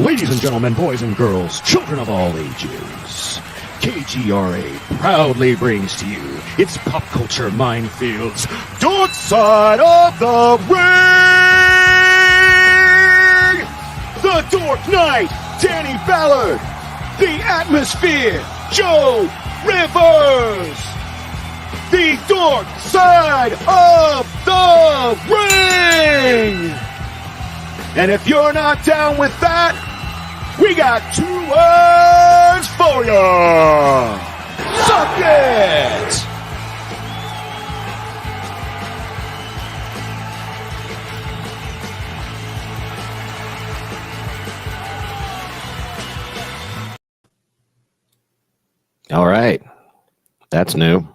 Ladies and gentlemen, boys and girls, children of all ages, KGRA proudly brings to you its pop culture minefields, Dork Side of the Ring! The Dork Knight, Danny Ballard, the Atmosphere, Joe Rivers, the Dork Side of the Ring! And if you're not down with that, we got 2 words for you. Suck it! All right. That's new.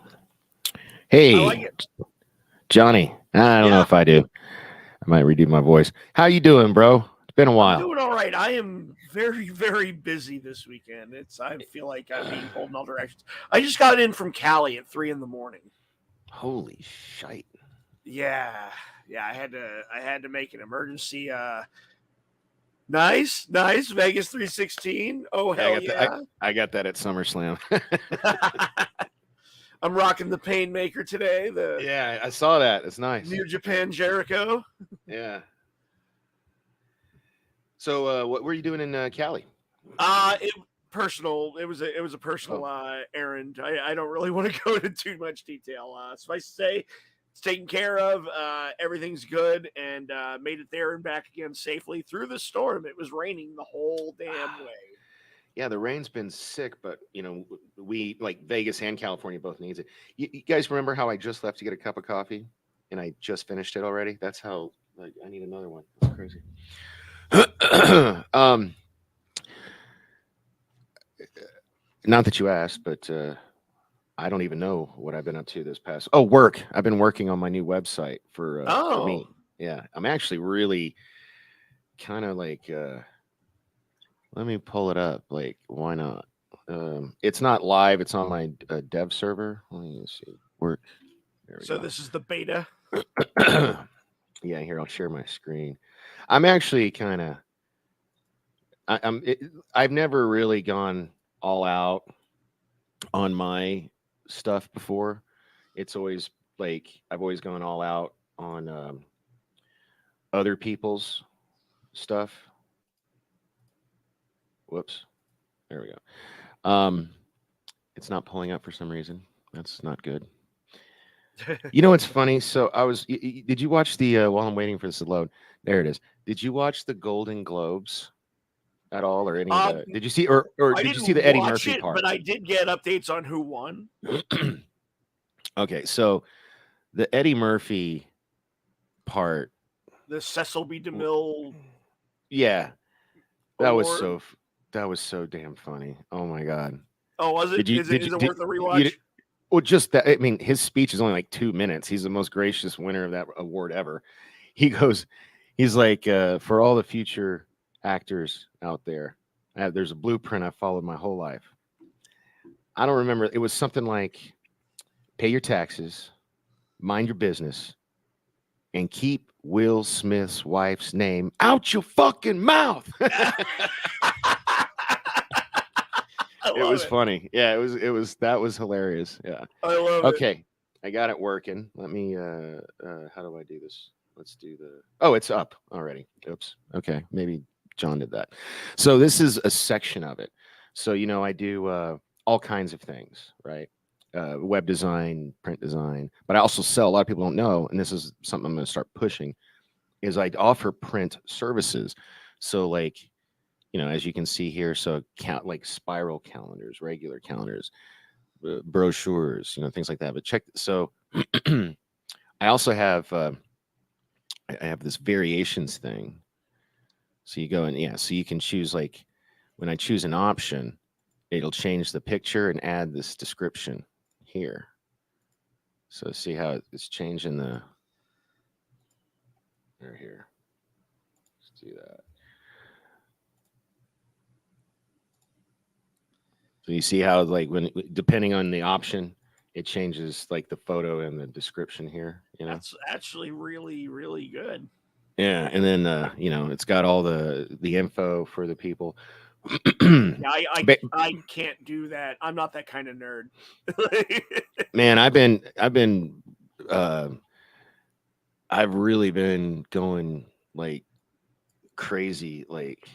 Hey, I like it. Johnny. I don't know if I do. I might redo my voice. How you doing, bro? It's been a while. I'm doing all right. I am very, very busy this weekend. I feel like I'm being pulled in all directions. I just got in from Cali at 3 a.m. Holy shite! Yeah. I had to make an emergency. Nice. Vegas 316. Oh hell yeah! I got that at SummerSlam. I'm rocking the Painmaker today. Yeah, I saw that. It's nice. New Japan Jericho. Yeah. So, what were you doing in Cali? Personal. It was a personal errand. I don't really want to go into too much detail. Suffice to say, it's taken care of. Everything's good, and made it there and back again safely through the storm. It was raining the whole damn way. Yeah, the rain's been sick, but we like Vegas and California both needs it. You guys remember how I just left to get a cup of coffee and I just finished it already? That's how I need another one. That's crazy. Not that you asked, but I don't even know what I've been up to this past. Oh, work. I've been working on my new website for me. Yeah, I'm actually really kind of like. Let me pull it up. Like, why not? It's not live. It's on my dev server. Let me see. Work. There we go. This is the beta. Yeah, here, I'll share my screen. I'm actually kind of. I've never really gone all out on my stuff before. It's always like I've always gone all out on other people's stuff. Whoops. There we go. It's not pulling up for some reason. That's not good. You know what's funny? So did you watch the while I'm waiting for this to load? There it is. Did you watch the Golden Globes at all, or any of the, did you see or did you see the Eddie Murphy part? But I did get updates on who won. Okay, so the Eddie Murphy part, the Cecil B. DeMille. Yeah. That was so damn funny. Oh my god. Oh, was it? Is it worth a rewatch? Well, just that. I mean, his speech is only like 2 minutes. He's the most gracious winner of that award ever. He's like, for all the future actors out there, there's a blueprint I followed my whole life. I don't remember. It was something like, pay your taxes, mind your business, and keep Will Smith's wife's name out your fucking mouth. It was funny. Yeah, that was hilarious. Yeah. I love it. Okay. I got it working. Let me how do I do this? Let's do it's up already. Oops. Okay. Maybe John did that. So this is a section of it. So I do all kinds of things, right? Web design, print design, but I also sell. A lot of people don't know, and this is something I'm going to start pushing, is I offer print services. So like, as you can see here, so like spiral calendars, regular calendars, brochures, things like that. But check. So I also have I have this variations thing. So you go and so you can choose, like, when I choose an option, it'll change the picture and add this description here. So see how it's changing the. Here. Let's do that. So you see how, like, depending on the option, it changes like the photo and the description here, you know. That's actually really, really good. Yeah, and then it's got all the info for the people. Yeah, Ba- I can't do that. I'm not that kind of nerd. Man, I've been uh I've really been going like crazy. Like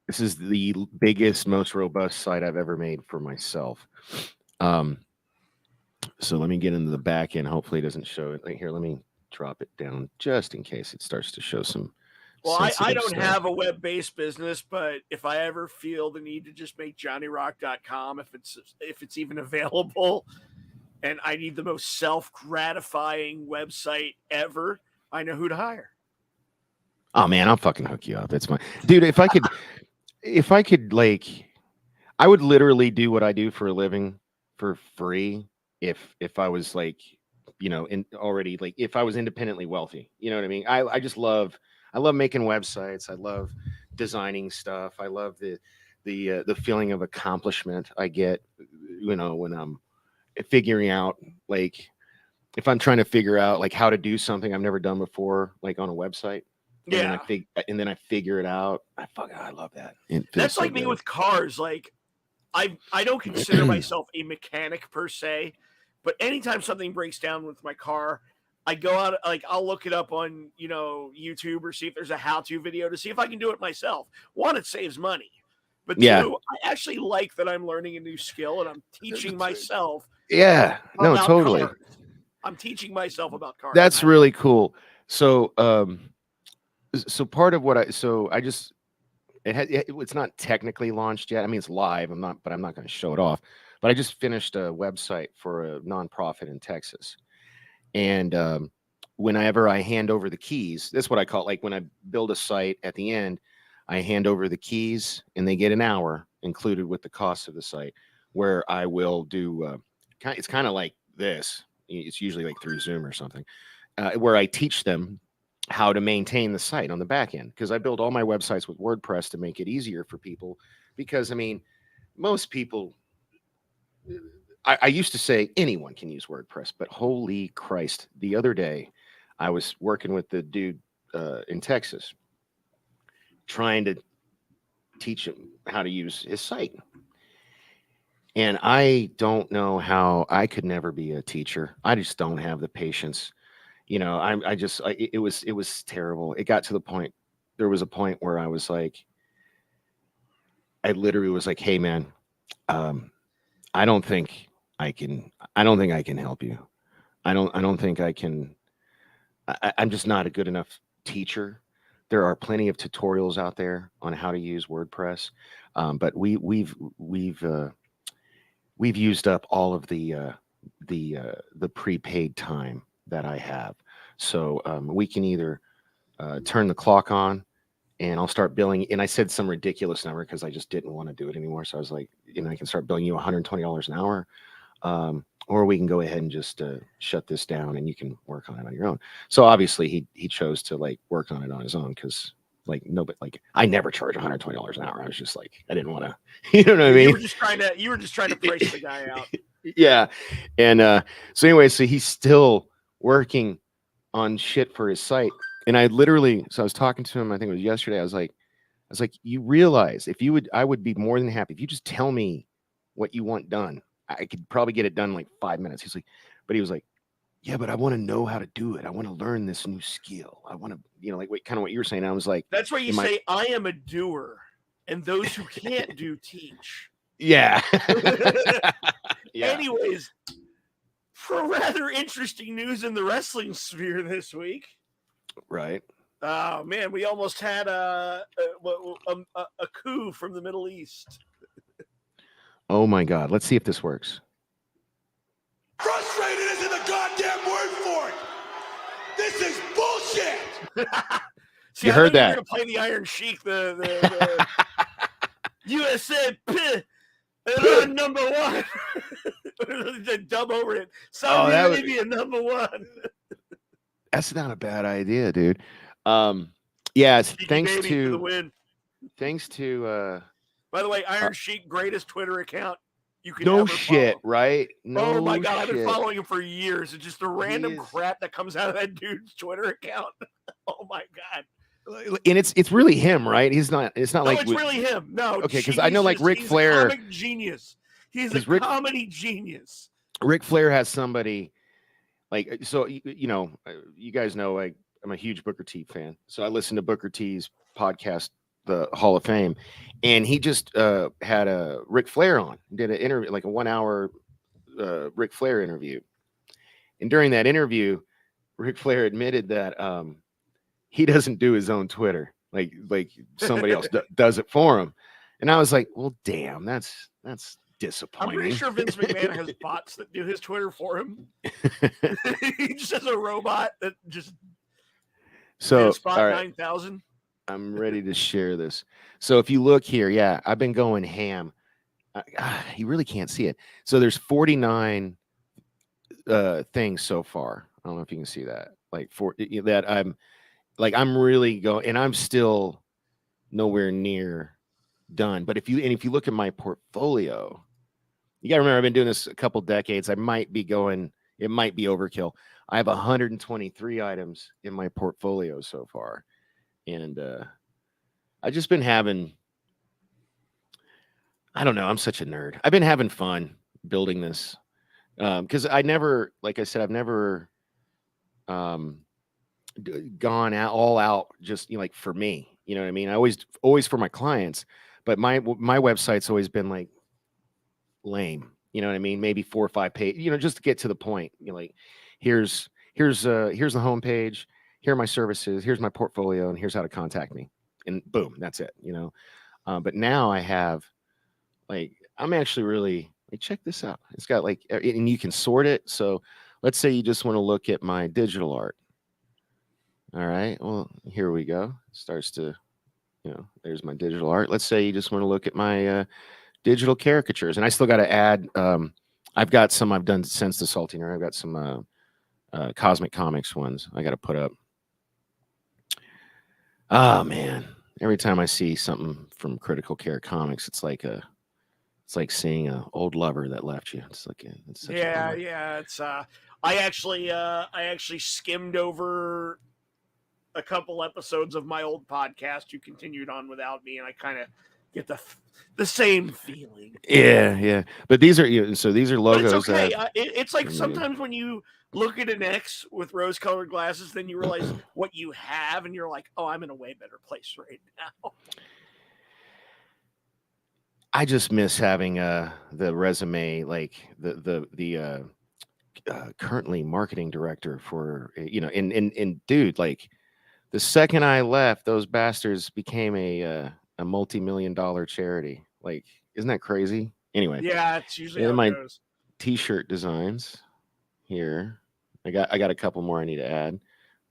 this is the biggest, most robust site I've ever made for myself. Um, so let me get into the back end. Hopefully, it doesn't show it. Like here, let me drop it down just in case it starts to show some Well, I sensitive don't stuff. have a web based business, but if I ever feel the need to just make johnnyrock.com, if it's even available, and I need the most self gratifying website ever, I know who to hire. Oh man, I'll fucking hook you up. It's fine, dude. If I could, like, I would literally do what I do for a living for free if I was like, in already like if I was independently wealthy. You know what I mean? I love making websites. I love designing stuff. I love the feeling of accomplishment I get, when I'm figuring out like if I'm trying to figure out like how to do something I've never done before, like on a website, and then Yeah, I figure it out. I love that. It feels that's so like me good. with cars. Like I don't consider myself a mechanic per se, but anytime something breaks down with my car, I go out like I'll look it up on YouTube or see if there's a how-to video to see if I can do it myself. One, it saves money, but Yeah. two, I actually like that I'm learning a new skill and I'm teaching myself Yeah. No, about totally. cars. I'm teaching myself about cars, and That's really cool. So, so part of what I just it's not technically launched yet. I mean, it's live. I'm not going to show it off. But I just finished a website for a nonprofit in Texas, and whenever I hand over the keys, that's what I call it. Like when I build a site at the end, I hand over the keys, and they get an hour included with the cost of the site, where I will do. It's kind of like this. It's usually like through Zoom or something, where I teach them how to maintain the site on the back end because I build all my websites with WordPress to make it easier for people. Because I mean, most people, I used to say anyone can use WordPress, but holy Christ, the other day I was working with the dude in Texas trying to teach him how to use his site. And I don't know how I could never be a teacher. I just don't have the patience. It was terrible. It got to the point, there was a point where I literally was like, hey man, um, I don't think I don't think I can help you. I don't think I can, I'm just not a good enough teacher. There are plenty of tutorials out there on how to use WordPress. But we've used up all of the prepaid time that I have. So we can either turn the clock on and I'll start billing. And I said some ridiculous number because I just didn't want to do it anymore. So I was like, I can start billing you $120 an hour. Or we can go ahead and just shut this down and you can work on it on your own. So obviously he chose to like work on it on his own because like nobody, like I never charge $120 an hour. I was just like, I didn't want to, you know what I mean? you were just trying to price the guy out. Yeah. And so anyway, so he's still working on shit for his site. And I was talking to him, I think it was yesterday. I was like, you realize if you would, I would be more than happy if you just tell me what you want done. I could probably get it done in like 5 minutes. He was like, yeah, but I want to know how to do it. I want to learn this new skill. I want to, like kind of what you were saying. I was like, That's why you am I- say I am a doer, and those who can't do teach. yeah. Yeah. Anyways, for rather interesting news in the wrestling sphere this week. Right. Oh man, we almost had a coup from the Middle East. Oh my God. Let's see if this works. Frustrated isn't the goddamn word for it. This is bullshit. See, You I heard thought you were that. gonna play the Iron Sheik, the USA number one. The dub over it. Saudi that would- Arabia number one. That's not a bad idea, dude. Yeah, Cheeky thanks baby for the to win. thanks to By the way, Iron Sheik greatest Twitter account you could No ever shit, follow. right? No Oh my god, I've been shit. following him for years. It's just the random is- crap that comes out of that dude's Twitter account. Oh my god. And it's really him, right? It's not No, like it's really him. No, okay, because I know like Ric he's Flair. a comic genius. He's a 'Cause Ric- comedy genius. Ric Flair has somebody like so you guys know like I'm a huge Booker T fan, so I listen to Booker T's podcast, the Hall of Fame, and he just had a Ric Flair on, did an interview like a 1 hour Ric Flair interview, and during that interview, Ric Flair admitted that he doesn't do his own Twitter, like somebody else does it for him, and I was like, well, damn, that's disappointing. I'm pretty sure Vince McMahon has bots that do his Twitter for him. He just has a robot that just so spot all right. 9,000. I'm ready to share this. So if you look here, yeah, I've been going ham. You really can't see it. So there's 49 things so far. I don't know if you can see that. Like for that, I'm really going, and I'm still nowhere near done. But if you look at my portfolio, you gotta remember I've been doing this a couple decades. I might be going, it might be overkill. I have 123 items in my portfolio so far. And I've just been having, I don't know, I'm such a nerd. I've been having fun building this. Because I never, like I said, I've never gone all out just like for me. You know what I mean? I always for my clients, but my website's always been like lame. You know what I mean? Maybe 4 or 5 pages, just to get to the point. Like here's the homepage, here are my services, here's my portfolio, and here's how to contact me. And boom, that's it, but now I have like, I'm actually really like, check this out. It's got like, and you can sort it. So let's say you just want to look at my digital art. All right, well, here we go. It starts to, there's my digital art. Let's say you just want to look at my digital caricatures, and I still got to add, I've got some I've done since the Salty Nerd. I've got some Cosmic Comics ones I got to put up. Oh man, every time I see something from Critical Care Comics, it's like seeing an old lover that left you. It's like it's such a bummer. It's I actually skimmed over a couple episodes of my old podcast. You continued on without me, and I kind of get the same feeling. Yeah. But these are so these are logos. But it's okay. It's like sometimes when you look at an X with rose-colored glasses, then you realize what you have, and you're like, "Oh, I'm in a way better place right now." I just miss having the resume, like the currently marketing director for and dude, like the second I left, those bastards became a multi-million-dollar charity. Like, isn't that crazy? Anyway, yeah, it's usually how my it goes. T-shirt designs here. I got a couple more I need to add,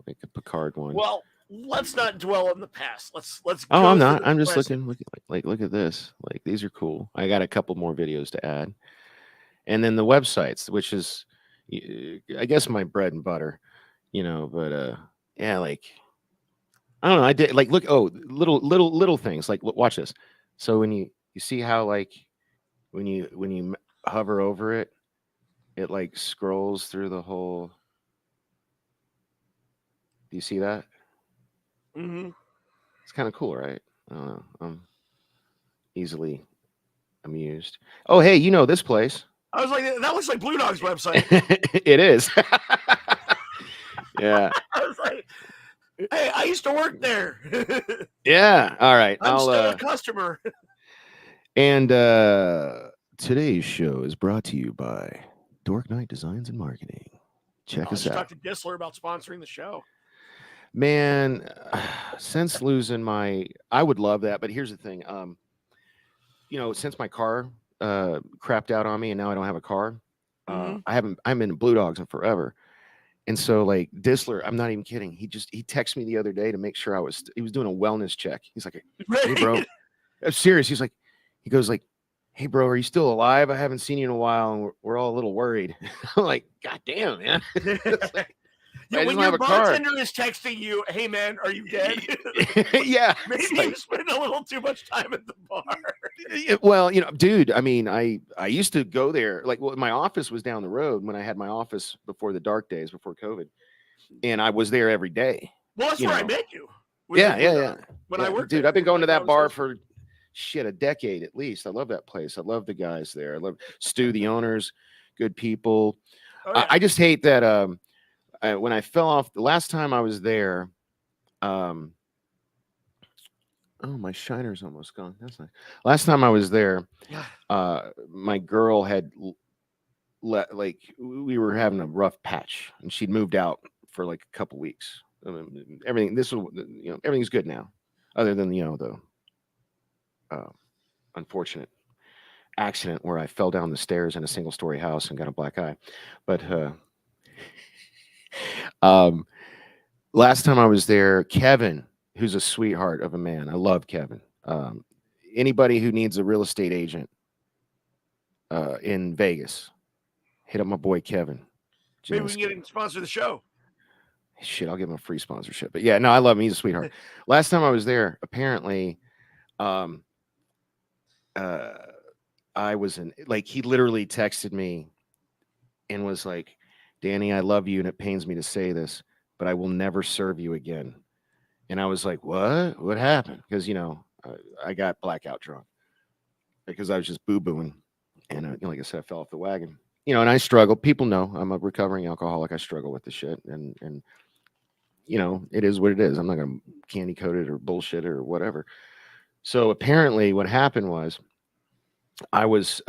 like a Picard one. Well, let's not dwell on the past. Let's. Oh, go I'm not. for I'm just present. look at this. Like these are cool. I got a couple more videos to add, and then the websites, which is, I guess, my bread and butter, But yeah, like I don't know. I did like look. Oh, little things. Like watch this. So when you see how like when you hover over it, it like scrolls through the whole. Do you see that? Mm-hmm. It's kind of cool, right? I don't know. I'm easily amused. Oh, hey, you know this place. I was like, that looks like Blue Dog's website. It is. Yeah. I was like, hey, I used to work there. Yeah. All right. I'm still a customer. And today's show is brought to you by Dork Knight Designs and Marketing. Check us out. Talk to Disler about sponsoring the show. Man, since losing I would love that, but here's the thing. Since my car crapped out on me and now I don't have a car, I'm in Blue Dogs in forever. And so like Disler, I'm not even kidding. He texted me the other day to make sure he was doing a wellness check. He's like, hey bro, I'm serious. He goes like, hey bro, are you still alive? I haven't seen you in a while. And we're all a little worried. I'm like, God damn, man. Yeah, I just when don't have your a car. bartender is texting you, "Hey man, are you dead?" Yeah, Maybe it's like, you spend a little too much time at the bar. well, dude, I mean, I used to go there. Like, well, my office was down the road when I had my office before the dark days, before COVID, and I was there every day. Well, that's You where I know. met you. Was Yeah, it yeah, when, yeah. when Yeah, I worked dude, there I've been in, going to like, that bar Nova Scotia. for shit a decade at least. I love that place. I love the guys there. I love Stu, the owners, good people. Oh I, yeah. I just hate that when I fell off the last time I was there, oh, my shiner's almost gone. That's nice. Last time I was there, my girl had like we were having a rough patch, and she'd moved out for like a couple weeks. Everything this will everything's good now, other than the unfortunate accident where I fell down the stairs in a single story house and got a black eye. But um, last time I was there, Kevin, who's a sweetheart of a man, I love Kevin. Anybody who needs a real estate agent in Vegas, hit up my boy Kevin. Maybe we can Janisky. get him to sponsor the show. Shit, I'll give him a free sponsorship. But yeah, no, I love him. He's a sweetheart. Last time I was there, apparently, I was like, he literally texted me and was like, "Danny, I love you, and it pains me to say this, but I will never serve you again." And I was like, "What? What happened?" Because I got blackout drunk because I was just boo booing, and like I said, I fell off the wagon. And I struggle. People know I'm a recovering alcoholic. I struggle with the shit, and it is what it is. I'm not gonna candy coat it or bullshit it or whatever. So apparently, what happened was, I was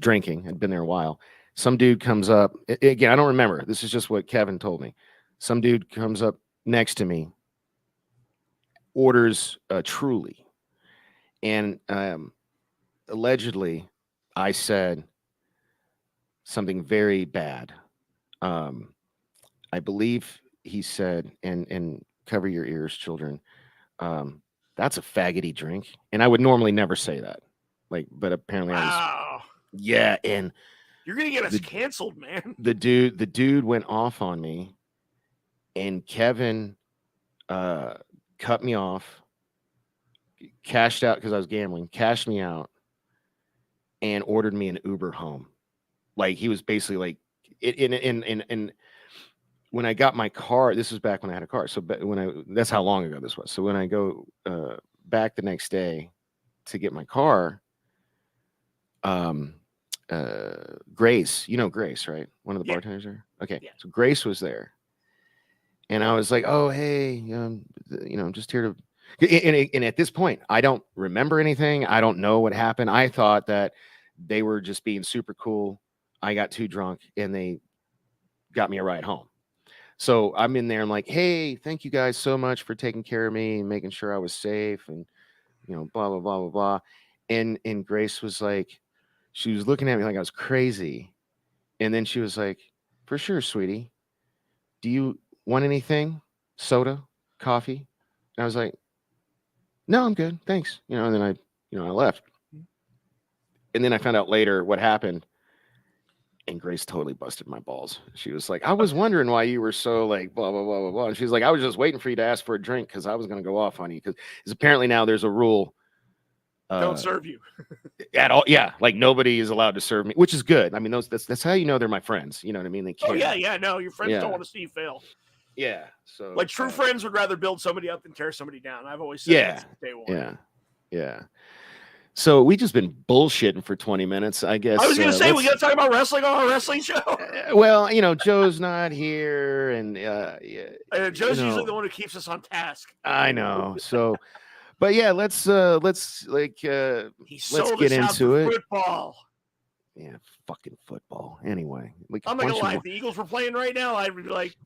drinking. I'd been there a while. Some dude comes up. Again, I don't remember. This is just what Kevin told me. Some dude comes up next to me, orders a Truly, and allegedly, I said something very bad. I believe he said, and cover your ears, children. That's a faggoty drink, and I would normally never say that. But apparently I was. Wow. Yeah, and You're gonna get us canceled, man. the dude went off on me, and Kevin cut me off, cashed out because I was gambling, cashed me out, and ordered me an Uber home. Like, he was basically like, in when I got my car, this was back when I had a car. So that's how long ago this was. So when I go back the next day to get my car, Grace, Grace, right? One of the bartenders there. Okay, Yeah. so Grace was there, and I was like, "Oh, hey, I'm just here to." And at this point, I don't remember anything. I don't know what happened. I thought that they were just being super cool. I got too drunk, and they got me a ride home. So I'm in there. I'm like, "Hey, thank you guys so much for taking care of me and making sure I was safe, and blah blah blah blah blah." And Grace was like, she was looking at me like I was crazy, and then she was like, "For sure, sweetie. Do you want anything? Soda, coffee?" And I was like, "No, I'm good, thanks." And then I left. And then I found out later what happened, and Grace totally busted my balls. She was like, "I was wondering why you were so like blah blah blah blah blah." And she's like, "I was just waiting for you to ask for a drink because I was going to go off on you because apparently now there's a rule." Don't serve you at all. Yeah, like nobody is allowed to serve me, which is good. I mean, that's how they're my friends. You know what I mean? They care. Oh yeah. No, your friends don't want to see you fail. Yeah. So like true friends would rather build somebody up than tear somebody down. I've always said that since day one. Yeah. So we just been bullshitting for 20 minutes, I guess. I was gonna say we got to talk about wrestling on our wrestling show. Well, Joe's not here, and Joe's usually the one who keeps us on task. I know. So, but yeah, let's get into it. Football. Yeah, fucking football. Anyway, I'm not gonna lie. If the Eagles were playing right now, I'd be like,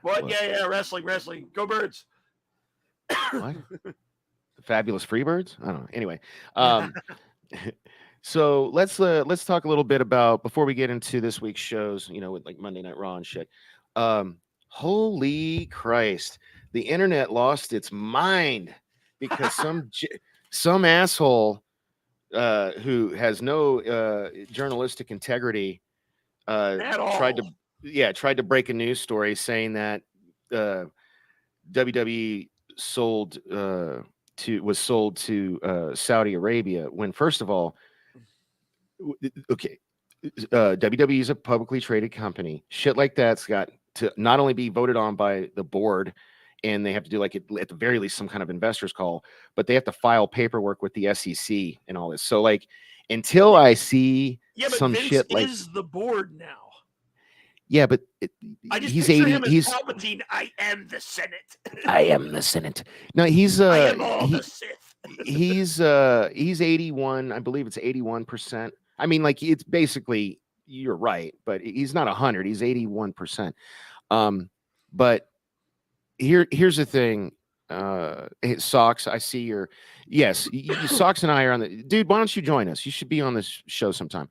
"What? Yeah, wrestling. Go Birds!" What? The Fabulous Freebirds? I don't know. Anyway, so let's talk a little bit about, before we get into this week's shows, with like Monday Night Raw and shit. Holy Christ, the internet lost its mind because some asshole who has no journalistic integrity, At tried to all. tried to break a news story saying that WWE was sold to Saudi Arabia, when first of all, okay, WWE is a publicly traded company. Shit like that's got to not only be voted on by the board, and they have to do like at the very least some kind of investors call, but they have to file paperwork with the SEC and all this. So like until I see Yeah, but some Vince shit like is the board now. yeah, but I just he's picture 80. him as He's Palpatine. I am the Senate. I am the Senate. No, he's I am all the Sith. he's 81. I believe it's 81%. I mean, like it's basically you're right, but he's not 100. He's 81%. But here's the thing. Hey, Socks, I see your yes. Socks and I are on the dude. Why don't you join us? You should be on this show sometime.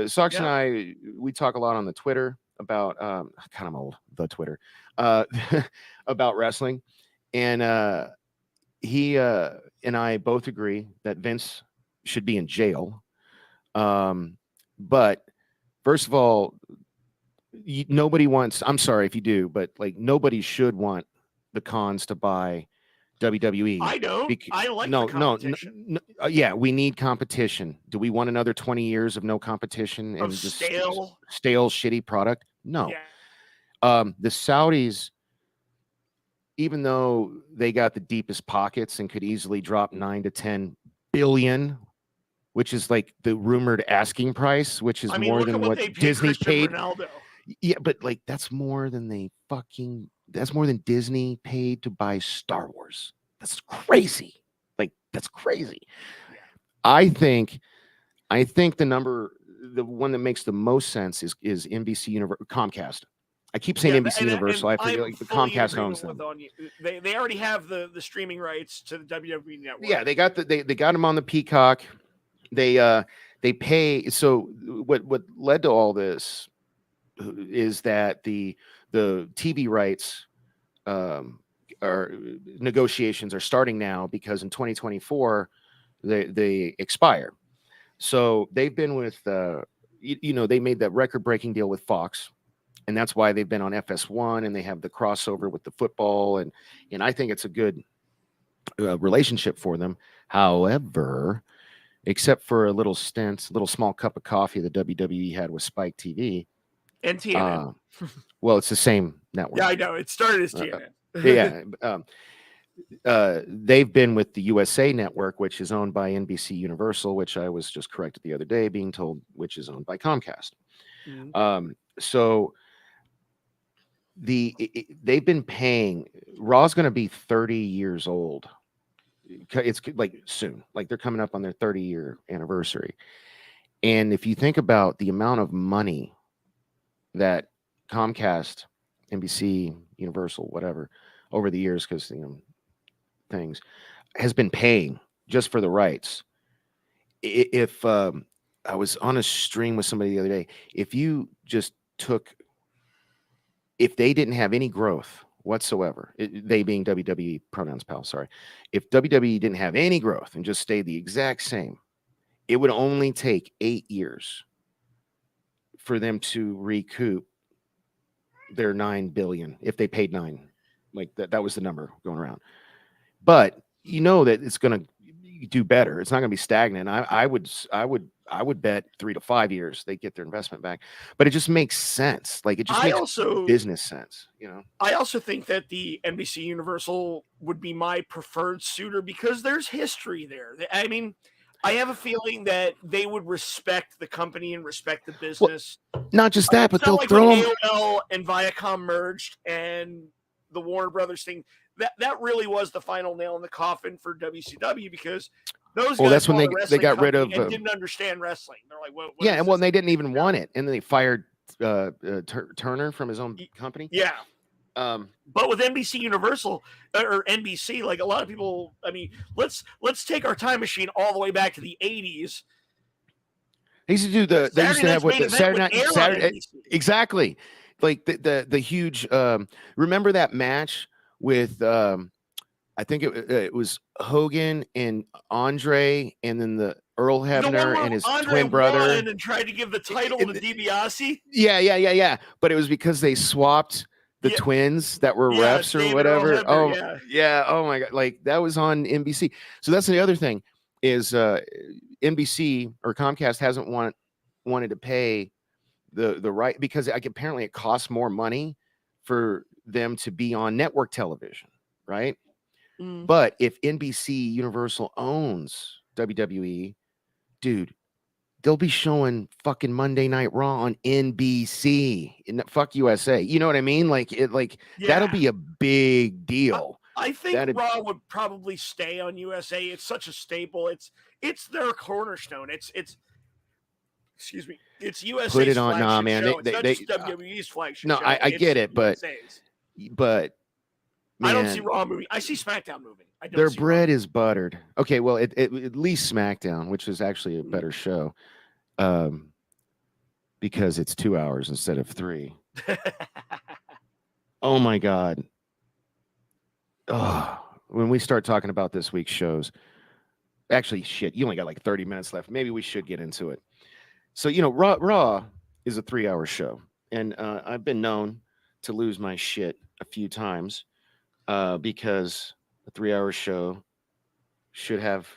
Socks and Yeah. I, we talk a lot on the Twitter about kind of old the Twitter about wrestling, and he and I both agree that Vince should be in jail. But first of all, nobody wants. I'm sorry if you do, but like nobody should want the cons to buy WWE. I don't. I like no, the competition. no, yeah, we need competition. Do we want another 20 years of no competition and Of just stale, shitty product? No. yeah. The Saudis, even though they got the deepest pockets and could easily drop 9 to 10 billion, which is like the rumored asking price, which is I mean, more look than at what what they paid Disney Christian paid. Ronaldo. Yeah, but like that's more than Disney paid to buy Star Wars. That's crazy. Like that's crazy. I think the one that makes the most sense is NBC Comcast. I keep saying NBC Universal. I forget like the Comcast owns them. They already have the streaming rights to the WWE network. Yeah, they got they got them on the Peacock. They pay. So what led to all this is that the TV rights are negotiations are starting now because in 2024 they expire. So they've been with they made that record-breaking deal with Fox, and that's why they've been on FS1 and they have the crossover with the football and I think it's a good relationship for them. However, except for a little small cup of coffee the WWE had with Spike TV. And TNN. Well, it's the same network. Yeah, I know. It started as TNN. They've been with the USA Network, which is owned by NBC Universal, which I was just corrected the other day, being told which is owned by Comcast. Mm-hmm. So they've been paying. Raw's going to be 30 years old. It's like soon, like they're coming up on their 30-year anniversary. And if you think about the amount of money that Comcast, NBC, Universal, whatever, over the years, because things has been paying just for the rights. If I was on a stream with somebody the other day, if they didn't have any growth whatsoever, they being WWE pronouns, pal, sorry. If WWE didn't have any growth and just stayed the exact same, it would only take 8 years for them to recoup their 9 billion if they paid 9. Like that was the number going around. But you know that it's going to do better. It's not going to be stagnant. I would bet 3 to 5 years they get their investment back. But it just makes sense. Like it just makes business sense. I also think that the NBC Universal would be my preferred suitor because there's history there. I mean, I have a feeling that they would respect the company and respect the business. Well, not just that, but they'll like throw when them. AOL and Viacom merged and the Warner Brothers thing. That really was the final nail in the coffin for WCW because those guys that's when they got rid of and didn't understand wrestling. They're like, what yeah, and well, they didn't even want it, and then they fired Turner from his own company. Yeah. But with NBC Universal or NBC, like a lot of people, I mean, let's take our time machine all the way back to the 80s. They used to do they used to have what Saturday exactly. Like the huge remember that match with I think it was Hogan and Andre, and then the Earl The one Hebner where and his Andre twin brother. won and tried to give the title to DiBiase. Yeah. But it was because they swapped the twins that were refs or David whatever. Earl Hebner, Yeah. Oh my God. Like that was on NBC. So that's the other thing is NBC or Comcast hasn't wanted to pay the right because apparently it costs more money for them to be on network television, right? But if NBC Universal owns WWE, dude, they'll be showing fucking Monday Night Raw on NBC. Fuck USA. You know what I mean? That'll be a big deal. I think Raw would probably stay on USA. It's such a staple. It's their cornerstone. It's excuse me. It's USA's put it on. flagship Nah, man. show. It's not just WWE's flagship show. I get it, but man, I don't see Raw moving. I see SmackDown moving. Their bread is buttered. Okay, well, at least SmackDown, which is actually a better show, because it's 2 hours instead of 3. Oh my God. Oh, when we start talking about this week's shows, actually, shit, you only got like 30 minutes left. Maybe we should get into it. So, Raw is a 3-hour show, and I've been known to lose my shit a few times because a 3-hour show should have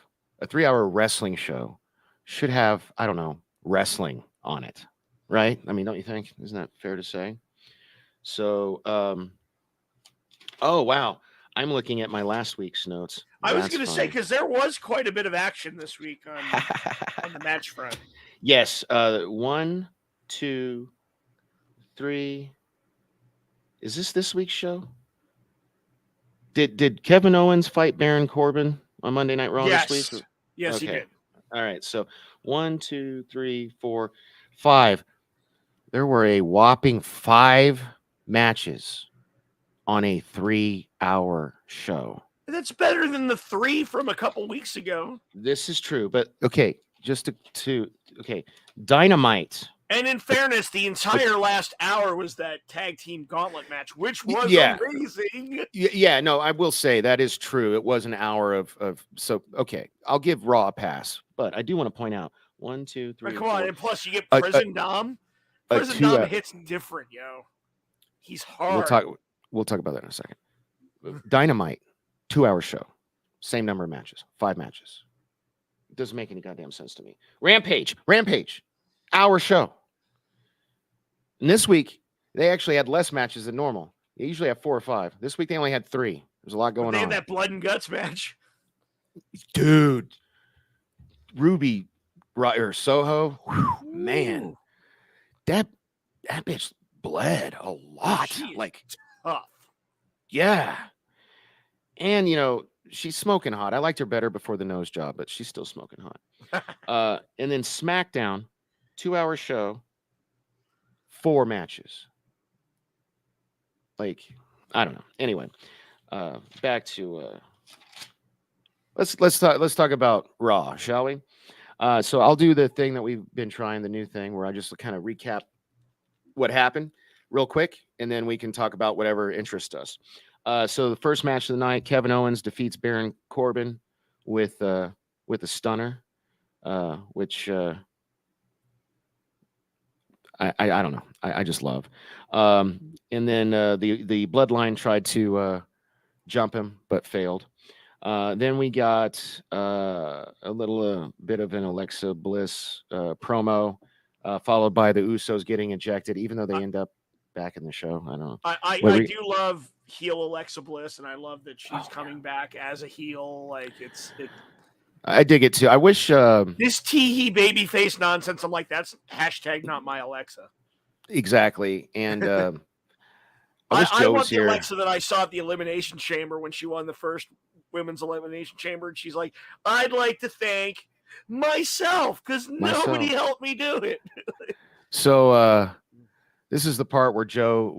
a 3-hour wrestling show should have, I don't know, wrestling on it, right? I mean, don't you think? Isn't that fair to say? So, oh wow, I'm looking at my last week's notes. I was going to say because there was quite a bit of action this week on the match front. Yes, 1, 2, 3. Is this week's show? Did Kevin Owens fight Baron Corbin on Monday Night Raw this week? Yes, he did. All right, so 1, 2, 3, 4, 5. There were a whopping 5 matches on a 3-hour show. That's better than the 3 from a couple weeks ago. This is true, but okay, just okay, Dynamite. And in fairness, the entire last hour was that tag team gauntlet match, which was amazing. Yeah, no, I will say that is true. It was an hour of so okay. I'll give Raw a pass, but I do want to point out 1, 2, 3. Come on, and plus you get Prison Dom. Prison Dom hits different, yo. He's hard. We'll talk about that in a second. Dynamite, 2-hour show, same number of matches, 5 matches. It doesn't make any goddamn sense to me. Rampage, hour show. And this week, they actually had less matches than normal. They usually have 4 or 5. This week, they only had 3. There's a lot going on. They had that blood and guts match. Dude. Ruby or Soho. Whew, man. That bitch bled a lot. Like, tough. Yeah. And, she's smoking hot. I liked her better before the nose job, but she's still smoking hot. And then SmackDown, 2-hour show. 4 matches. Like, I don't know. Anyway, back to let's talk about Raw, shall we? So I'll do the thing that we've been trying, the new thing where I just kind of recap what happened real quick, and then we can talk about whatever interests us. So the first match of the night, Kevin Owens defeats Baron Corbin with a stunner, which I don't know. I just love. And then the Bloodline tried to jump him, but failed. Then we got a little bit of an Alexa Bliss promo, followed by the Usos getting ejected, even though they end up back in the show. I don't know. I do love heel Alexa Bliss, and I love that she's coming back as a heel. Like I dig it too. I wish this tee babyface nonsense. I'm like, that's hashtag not my Alexa. Exactly. And I want the Alexa that I saw at the Elimination Chamber when she won the first Women's Elimination Chamber. And she's like, I'd like to thank myself because nobody helped me do it. So this is the part where Joe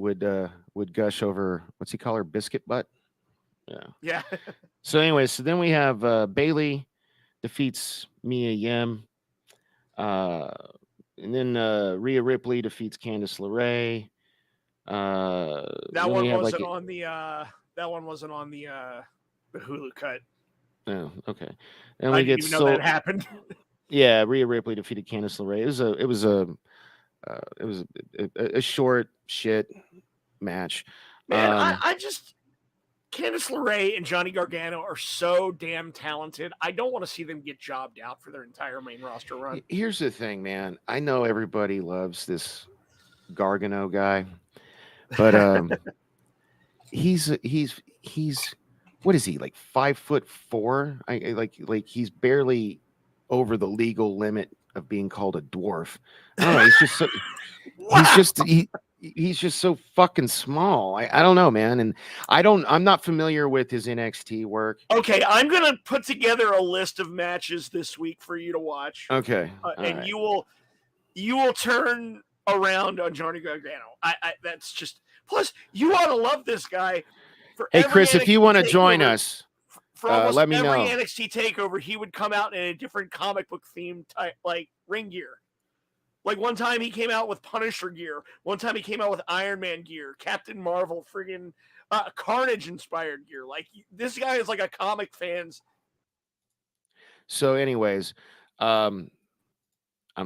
would gush over, what's he call her, biscuit butt? Yeah. So anyway, so then we have Bailey defeats Mia Yim. And then Rhea Ripley defeats Candice LeRae. That one wasn't on the The Hulu cut. Oh, okay. And I we didn't get even know that happened. Yeah, Rhea Ripley defeated Candice LeRae. It was a short shit match. Man, I just Candice LeRae and Johnny Gargano are so damn talented. I don't want to see them get jobbed out for their entire main roster run. Here's the thing, man. I know everybody loves this Gargano guy, but he's what is he, like 5'4"? I like he's barely over the legal limit of being called a dwarf. I don't know. He's just so, he's just so fucking small. I don't know, man. And I'm not familiar with his NXT work. Okay, I'm gonna put together a list of matches this week for you to watch. Okay, and right. you will turn around on Johnny Gargano. I that's just plus you ought to love this guy. For Hey, every Chris, if you want to NXT join takeover- us, for almost let me every know. NXT takeover, he would come out in a different comic book themed type, like ring gear. Like one time he came out with Punisher gear. One time he came out with Iron Man gear, Captain Marvel, friggin' Carnage inspired gear. Like this guy is like a comic fan's. So, anyways, I'm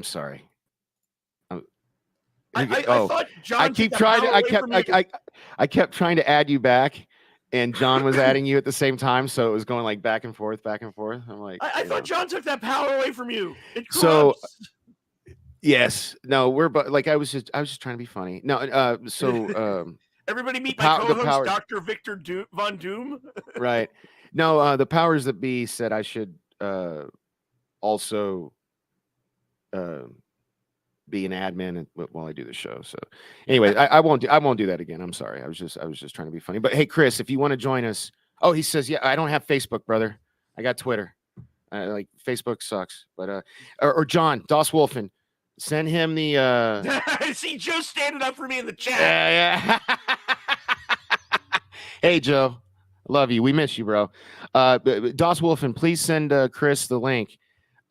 sorry. I thought John took the power away from you. I kept trying to add you back, and John was adding you at the same time, so it was going like back and forth, back and forth. I'm like, I thought John took that power away from you. It So, corrupts. yes, no, like I was just trying to be funny. No, so Everybody meet pow- my the co-host, power- Dr. Victor Von Doom. right. No, the powers that be said I should also be an admin while I do the show. So anyway, I won't do that again. I'm sorry. I was just trying to be funny. But hey, Chris, if you want to join us. Oh, he says, yeah, I don't have Facebook, brother. I got Twitter. Like Facebook sucks. But or John Doss Wolfen, send him the See, Joe's standing up for me in the chat. yeah. Hey, Joe. Love you. We miss you, bro. Doss Wolfen, please send Chris the link.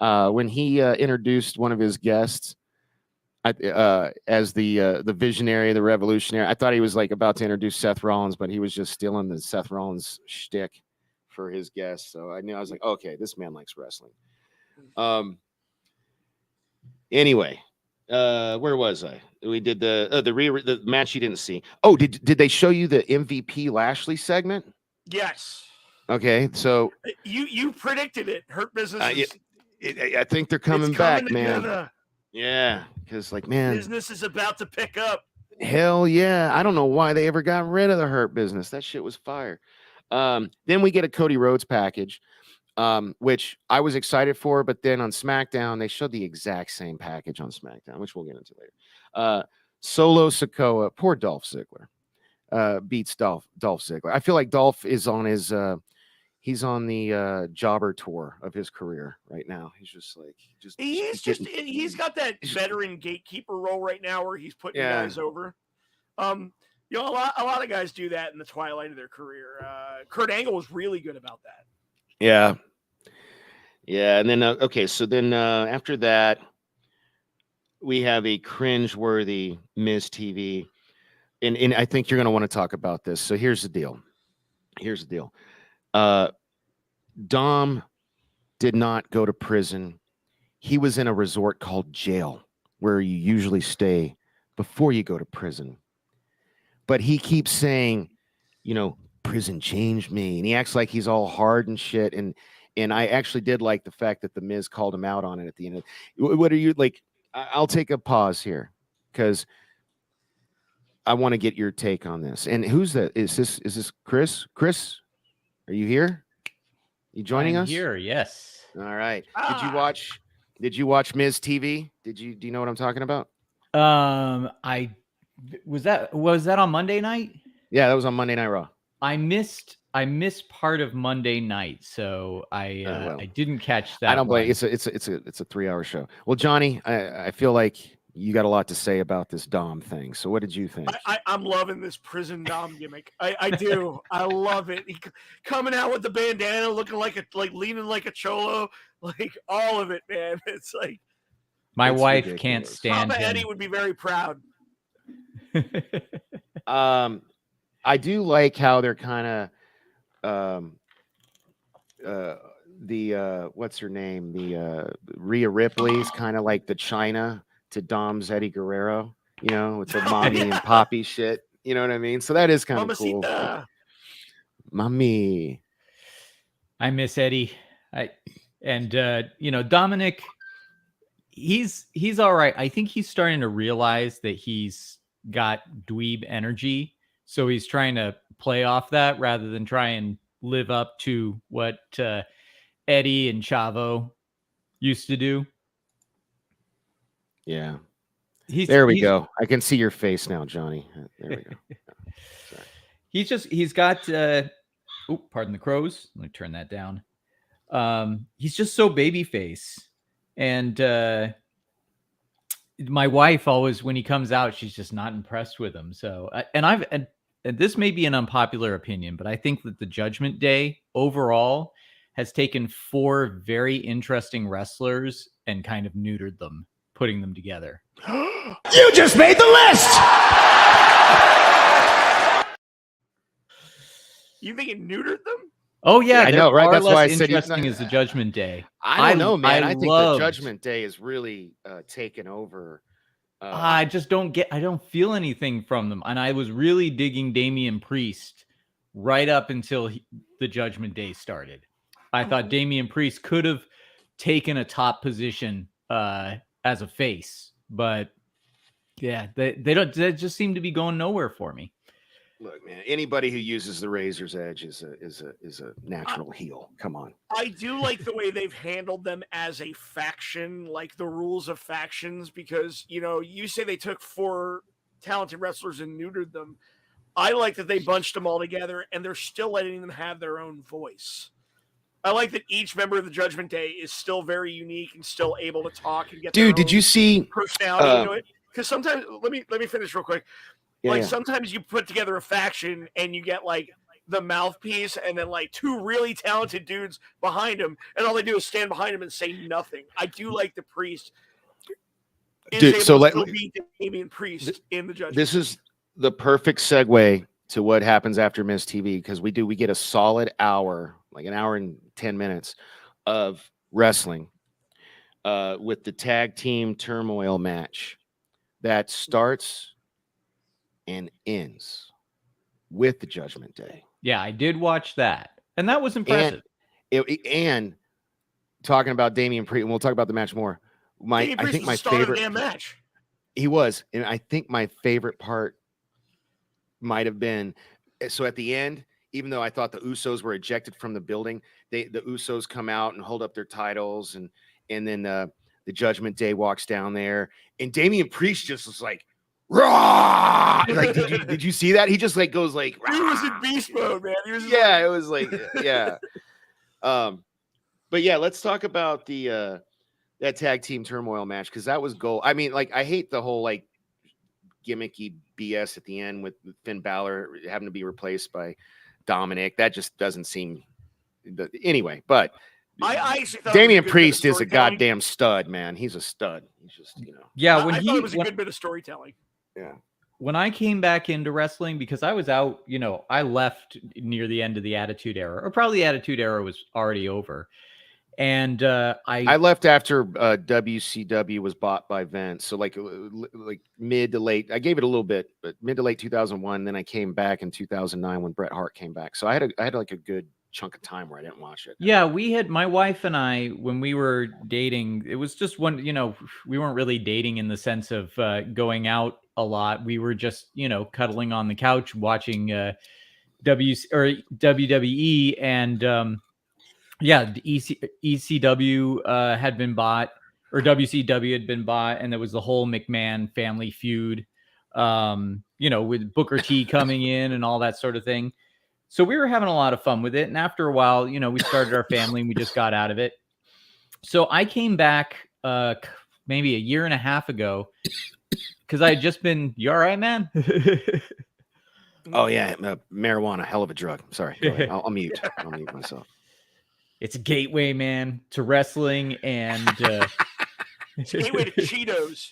When he introduced one of his guests as the visionary, the revolutionary, I thought he was like about to introduce Seth Rollins, but he was just stealing the Seth Rollins shtick for his guest. So I was like, okay, this man likes wrestling. Anyway, where was I? We did the match you didn't see. Oh, did they show you the MVP Lashley segment? Yes. Okay, so you predicted it. Hurt Business. I think they're coming back, man. Together. Yeah, because like, man, business is about to pick up. Hell yeah! I don't know why they ever got rid of the Hurt Business. That shit was fire. Then we get a Cody Rhodes package, which I was excited for, but then on SmackDown they showed the exact same package on SmackDown, which we'll get into later. Solo Sikoa, poor Dolph Ziggler, beats Dolph Ziggler. I feel like Dolph is on his he's on the jobber tour of his career right now. He's just like he's got that veteran gatekeeper role right now where he's putting guys over. You know, a lot of guys do that in the twilight of their career. Kurt Angle was really good about that. Yeah. And then okay, so then after that, we have a cringe-worthy Miz TV, and I think you're going to want to talk about this. So here's the deal. Dom did not go to prison. He was in a resort called jail, where you usually stay before you go to prison. But he keeps saying, you know, prison changed me, and he acts like he's all hard and shit. And I actually did like the fact that the Miz called him out on it at the end. What are you like? I'll take a pause here because I want to get your take on this. And who's that? Is this Chris? Chris, are you here? You joining us? Here, yes. All right. Did you watch Miz TV? Do you know what I'm talking about? Was that on Monday night? Yeah, that was on Monday Night Raw. I missed part of Monday night, so I didn't catch that. I don't blame. It's a 3-hour show. Well, Johnny, I feel like you got a lot to say about this Dom thing. So what did you think? I'm loving this prison Dom gimmick. I do. I love it. He coming out with the bandana, looking like leaning like a cholo, like all of it, man. It's like my wife ridiculous. Can't stand Papa him. Eddie would be very proud. I do like how they're kind of what's her name? The Rhea Ripley's kind of like the China to Dom's Eddie Guerrero, with the mommy and poppy shit. You know what I mean? So that is kind of cool. Like, mommy. I miss Eddie. Dominic, he's all right. I think he's starting to realize that he's got dweeb energy. So he's trying to play off that rather than try and live up to what Eddie and Chavo used to do. Yeah. There we go. I can see your face now, Johnny. There we go. Sorry. He's got pardon the crows. Let me turn that down. He's just so baby face. And my wife always, when he comes out, she's just not impressed with him. So, and this may be an unpopular opinion, but I think that the Judgment Day overall has taken 4 very interesting wrestlers and kind of neutered them, putting them together. You just made the list! You think it neutered them? Oh yeah, I know, right? That's why I said interesting is the Judgment Day. I don't know, man. I think the Judgment Day is really taken over. I just don't feel anything from them, and I was really digging Damian Priest right up until the Judgment Day started. I thought Damian Priest could have taken a top position as a face, but yeah, they just seem to be going nowhere for me. Look, man, anybody who uses the razor's edge is a natural heel. Come on. I do like the way they've handled them as a faction, like the rules of factions, because, you say they took 4 talented wrestlers and neutered them. I like that they bunched them all together and they're still letting them have their own voice. I like that each member of the Judgment Day is still very unique and still able to talk and get did you see personality into it? Because sometimes, let me finish real quick. Sometimes you put together a faction and you get like the mouthpiece and then like 2 really talented dudes behind him, and all they do is stand behind him and say nothing. I do like the Priest. Be Damian Priest in the Judgment. This is the perfect segue to what happens after Miss TV, because we get a solid hour, like an hour and 10 minutes of wrestling with the tag team turmoil match that starts and ends with the Judgment Day. Yeah, I did watch that, and that was impressive. And talking about Damian Priest, and we'll talk about the match more. I think my favorite match. He was, and I think my favorite part might have been, so at the end, even though I thought the Usos were ejected from the building, the Usos come out and hold up their titles, and then the Judgment Day walks down there, and Damian Priest just was like, "Rah!" Like, did you see that? He just like goes like, "Rah!" He was in beast mode, man. He was it was like, yeah. But yeah, let's talk about the that tag team turmoil match, because that was gold. I mean, like, I hate the whole like gimmicky BS at the end with Finn Balor having to be replaced by Dominic. That just doesn't seem anyway. But I actually thought Damian Priest is a goddamn stud, man. He's a stud. He's just, Yeah, I thought it was a good bit of storytelling. Yeah. When I came back into wrestling, because I was out, I left near the end of the Attitude Era, or probably the Attitude Era was already over. And I left after WCW was bought by Vince. So like mid to late, I gave it a little bit, but mid to late 2001. Then I came back in 2009 when Bret Hart came back. So I had like a good chunk of time where I didn't watch it. Yeah, my wife and I, when we were dating, it was just one, we weren't really dating in the sense of going out a lot. We were just, cuddling on the couch watching WWE, and ECW had been bought, or WCW had been bought, and there was the whole McMahon family feud, with Booker T coming in and all that sort of thing. So we were having a lot of fun with it. And after a while, we started our family and we just got out of it. So I came back maybe a year and a half ago, because I had just been, you all right, man? Oh, yeah. Marijuana, hell of a drug. Sorry. I'll mute. I'll mute myself. It's a gateway, man, to wrestling, and it's a gateway to Cheetos.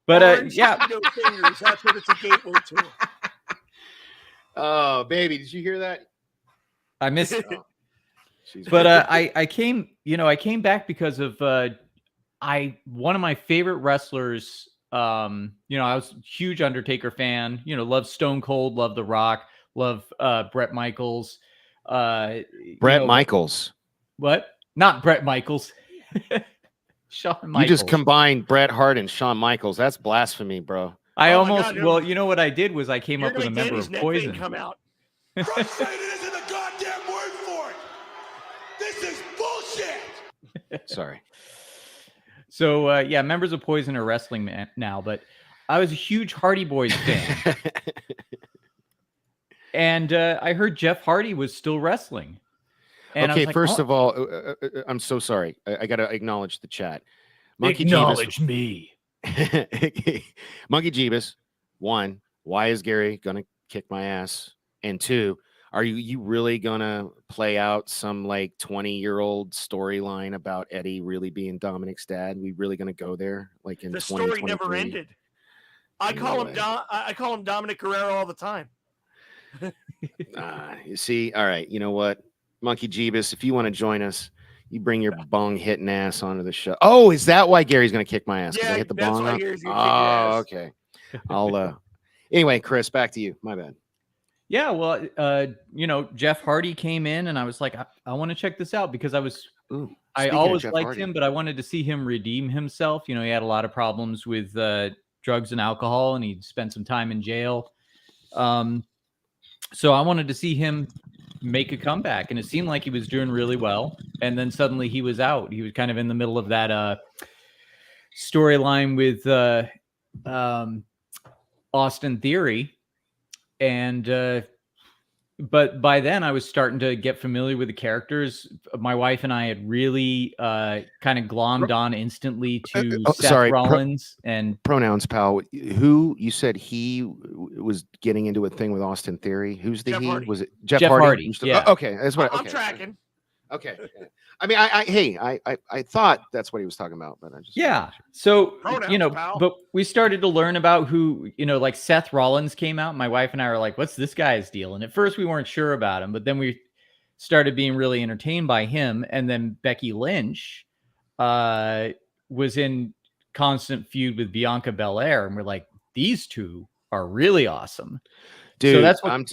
But yeah, Cheeto fingers, that's what it's a gateway to. Oh, baby, did you hear that? I missed it. But I came, I came back because of one of my favorite wrestlers. I was a huge Undertaker fan. Love Stone Cold, love The Rock, love Bret Michaels. Bret Michaels. What? Not Bret Michaels. Shawn Michaels. You just combined Bret Hart and Shawn Michaels. That's blasphemy, bro. I almost. Well, you know what I did was I came up with a member of neck Poison. vein come out. Frustrated isn't the goddamn word for it. This is bullshit. Sorry. So yeah, members of Poison are wrestling now, but I was a huge Hardy Boys fan, and I heard Jeff Hardy was still wrestling. And okay, I was like, first of all, I'm so sorry. I got to acknowledge the chat. Acknowledge me. Monkey Jeebus, 1, why is Gary going to kick my ass? And 2, are you really going to play out some like 20-year-old storyline about Eddie really being Dominic's dad? We really going to go there like in the story never ended? I call him Dominic Guerrero all the time. You see, all right, you know what? Monkey Jeebus, if you want to join us, you bring your bong hitting ass onto the show. Oh, is that why Gary's going to kick my ass? Yeah, I hit the that's bong. why Gary's gonna kick your ass. Okay. I'll anyway, Chris, back to you. My bad. Yeah, well, Jeff Hardy came in, and I was like, I want to check this out because I always liked him, but I wanted to see him redeem himself. He had a lot of problems with drugs and alcohol, and he spent some time in jail. So I wanted to see him make a comeback, and it seemed like he was doing really well. And then suddenly he was out. He was kind of in the middle of that storyline with Austin Theory. And but by then I was starting to get familiar with the characters. My wife and I had really kind of glommed on instantly to Seth Rollins and pronouns, pal. Who you said he was getting into a thing with Austin Theory? Who's the Jeff he? Hardy. Was it Jeff Hardy? Yeah. Okay, that's what I'm tracking. Okay. I mean, I thought that's what he was talking about, but I just So pronouns, pal. but we started to learn about who like Seth Rollins came out. My wife and I were like, "What's this guy's deal?" And at first we weren't sure about him, but then we started being really entertained by him. And then Becky Lynch was in constant feud with Bianca Belair, and we're like, these two are really awesome, dude. So that's what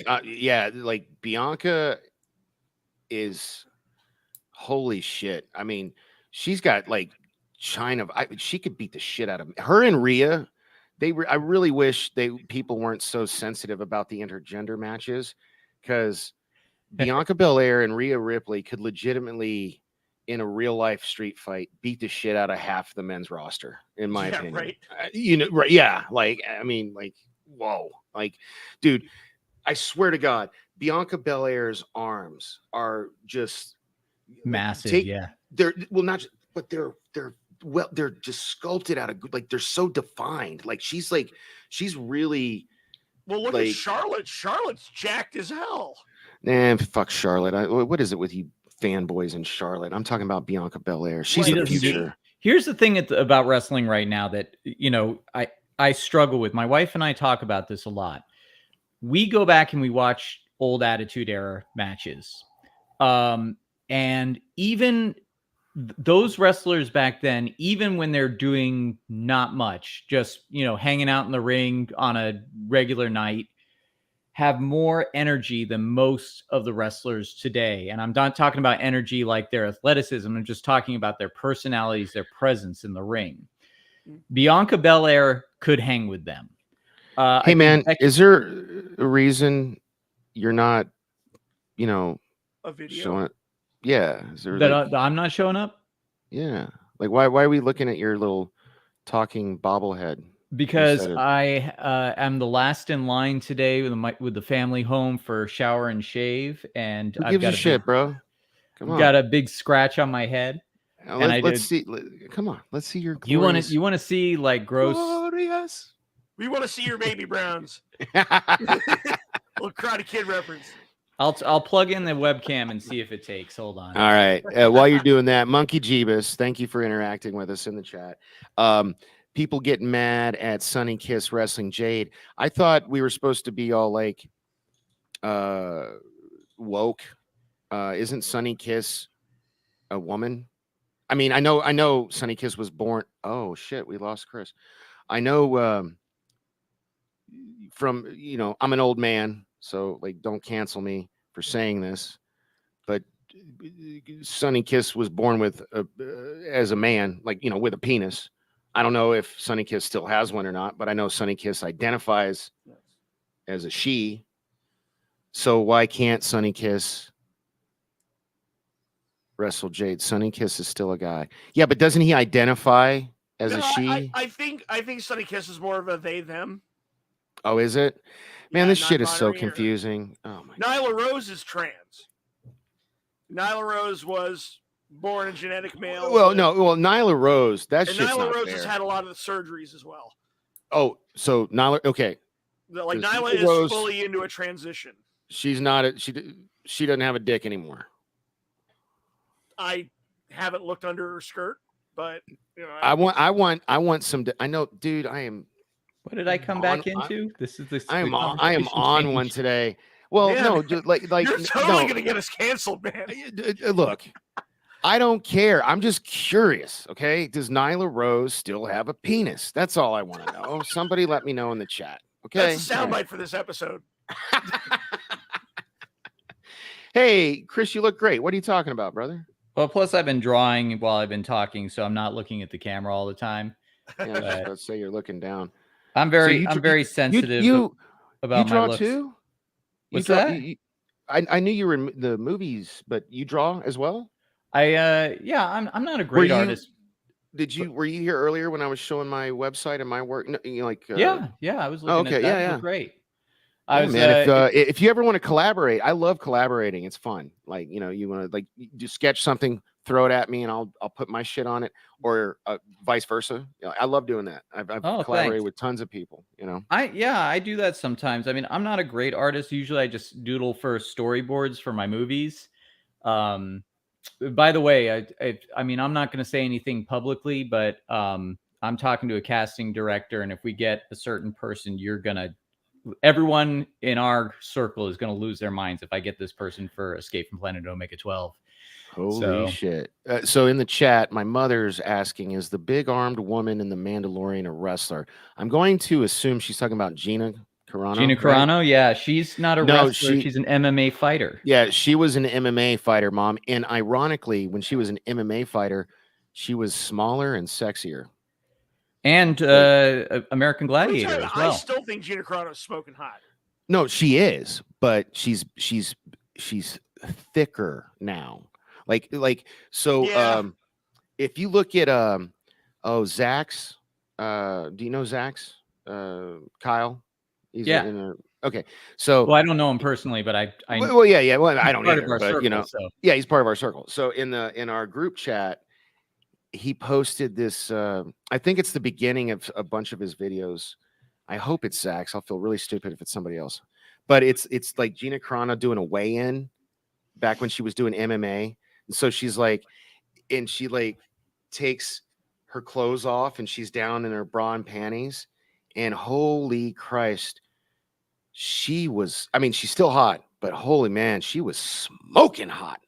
like Bianca is. Holy shit. I mean, she's got like she could beat the shit out of her and Rhea. I really wish people weren't so sensitive about the intergender matches, because Bianca Belair and Rhea Ripley could legitimately, in a real life street fight, beat the shit out of half the men's roster, in my opinion. Right. Right. Yeah. Like, I mean, like, whoa, like, dude, I swear to God, Bianca Belair's arms are just massive. They're but they're just sculpted out of, like, they're so defined. Like, she's really. Well, look at Charlotte. Charlotte's jacked as hell. Nah, fuck Charlotte. What is it with you fanboys in Charlotte? I'm talking about Bianca Belair. She's the future. Here's the thing about wrestling right now that I struggle with. My wife and I talk about this a lot. We go back and we watch old Attitude Era matches. And even those wrestlers back then, even when they're doing not much, just, hanging out in the ring on a regular night, have more energy than most of the wrestlers today. And I'm not talking about energy like their athleticism. I'm just talking about their personalities, their presence in the ring. Bianca Belair could hang with them. Hey, man, is there a reason you're not, a video showing it? Yeah. Is there that I'm not showing up? Yeah. Like, why are we looking at your little talking bobblehead? Because I am the last in line today with the family home for shower and shave, and Who gives a shit, bro? Come on. Got a big scratch on my head. Let's see. Come on, let's see your. Glorious... You want to see like gross? Glorious. We want to see your baby browns. Little Karate Kid reference. I'll plug in the webcam and see if it takes. Hold on. All right. While you're doing that, Monkey Jeebus, thank you for interacting with us in the chat. People getting mad at Sunny Kiss Wrestling Jade. I thought we were supposed to be all like woke isn't Sunny Kiss a woman? I mean, I know Sunny Kiss was born. Oh shit, we lost Chris. I know from I'm an old man, so like don't cancel me for saying this, but Sunny Kiss was born with as a man, like with a penis. I don't know if Sunny Kiss still has one or not, but I know Sunny Kiss identifies as a she. So why can't Sunny Kiss wrestle Jade? Sunny Kiss is still a guy. Yeah, but doesn't he identify as a she? I think Sunny Kiss is more of a they them. Oh, is it? Man, this shit is so non-binary confusing. Oh my. Nyla Rose is trans. Nyla Rose was born a genetic male. Well, Nyla Rose. That and shit's Nyla not Rose fair. has had a lot of the surgeries as well. Oh, so Nyla. Okay. Like This Nyla is Rose- fully into a transition. She's not. She doesn't have a dick anymore. I haven't looked under her skirt, but I want some. I know, dude. I am. What did I come back into? This is this. I am the on conversation one changed. today. Well, Man, no, dude, like you're totally no. gonna get us canceled, man. Look, I don't care. I'm just curious. Okay, does Nyla Rose still have a penis? That's all I want to know. Somebody let me know in the chat. Okay. That's a soundbite for this episode. Hey, Chris, you look great. What are you talking about, brother? Well, plus I've been drawing while I've been talking, so I'm not looking at the camera all the time. Yeah, I was just about to say you're looking down. I'm very sensitive about you draw my looks. too. What's you draw, that? I knew you were in the movies, but you draw as well. I'm not a great artist. Were you here earlier when I was showing my website and my work? No, I was looking at that. Yeah. It looked great. If you ever want to collaborate, I love collaborating. It's fun. Like, you want to you just sketch something, throw it at me, and I'll put my shit on it, or vice versa. I love doing that. I've collaborated with tons of people. I do that sometimes. I mean, I'm not a great artist. Usually, I just doodle for storyboards for my movies. By the way, I mean, I'm not going to say anything publicly, but I'm talking to a casting director, and if we get a certain person, everyone in our circle is going to lose their minds if I get this person for Escape from Planet Omega 12. Holy shit. So in the chat, my mother's asking, is the big armed woman in The Mandalorian a wrestler? I'm going to assume she's talking about Gina Carano. Gina Carano, right? Yeah. She's not a wrestler. She's an MMA fighter. Yeah, she was an MMA fighter, Mom. And ironically, when she was an MMA fighter, she was smaller and sexier. And American Gladiator as well. I still think Gina Carano's smoking hot. No, she is, but she's thicker now. So yeah. If you look at Zach's, do you know Zach's? Kyle? He's okay. So I don't know him personally, but I well, yeah. Well, I don't either, but circle, yeah, he's part of our circle. So in our group chat, he posted this. I think it's the beginning of a bunch of his videos. I hope it's Zach's. I'll feel really stupid if it's somebody else. But it's like Gina Carano doing a weigh-in back when she was doing MMA. And so she's like, and she takes her clothes off and she's down in her bra and panties. And holy Christ, she's still hot, but holy man, she was smoking hot.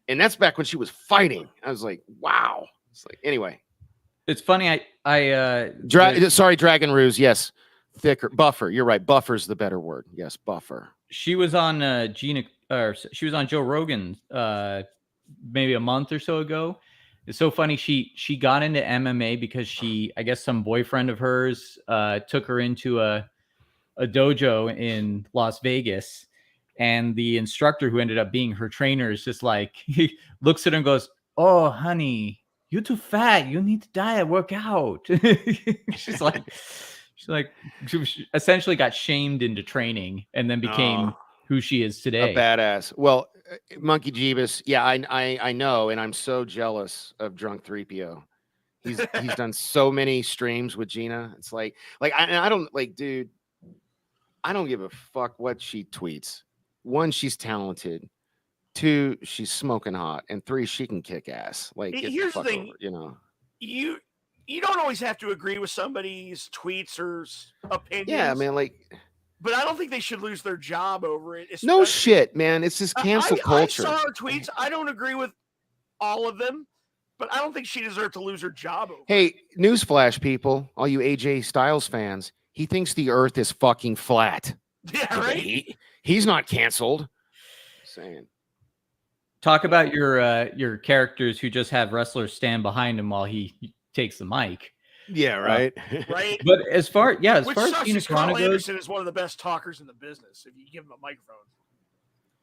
And that's back when she was fighting. I was like, wow. It's like, anyway. It's funny. Sorry, Dragon Ruse. Yes. Thicker. Buffer. You're right. Buffer's the better word. Yes. Buffer. She was on she was on Joe Rogan maybe a month or so ago. It's so funny. She got into MMA because I guess some boyfriend of hers took her into a dojo in Las Vegas. And the instructor who ended up being her trainer is just like, he looks at her and goes, "Oh, honey, you're too fat. You need to diet, work out." She essentially got shamed into training and then became who she is today. A badass. Well, Monkey Jeebus. Yeah, I know. And I'm so jealous of Drunk 3PO. He's done so many streams with Gina. It's like I don't dude, I don't give a fuck what she tweets. 1, she's talented. 2, she's smoking hot. And 3, she can kick ass. Here's the thing, you don't always have to agree with somebody's tweets or opinions. Yeah, man. But I don't think they should lose their job over it. No especially- shit, man. It's this cancel culture. I saw her tweets. I don't agree with all of them, but I don't think she deserved to lose her job over it. Hey, newsflash, people, all you AJ Styles fans, he thinks the Earth is fucking flat. Yeah, But right? he's not canceled. Saying. Talk about your characters who just have wrestlers stand behind him while he takes the mic. Yeah, right. Right? But as far Which as sucks Gina is Carl Carano goes, Anderson is one of the best talkers in the business if you give him a microphone.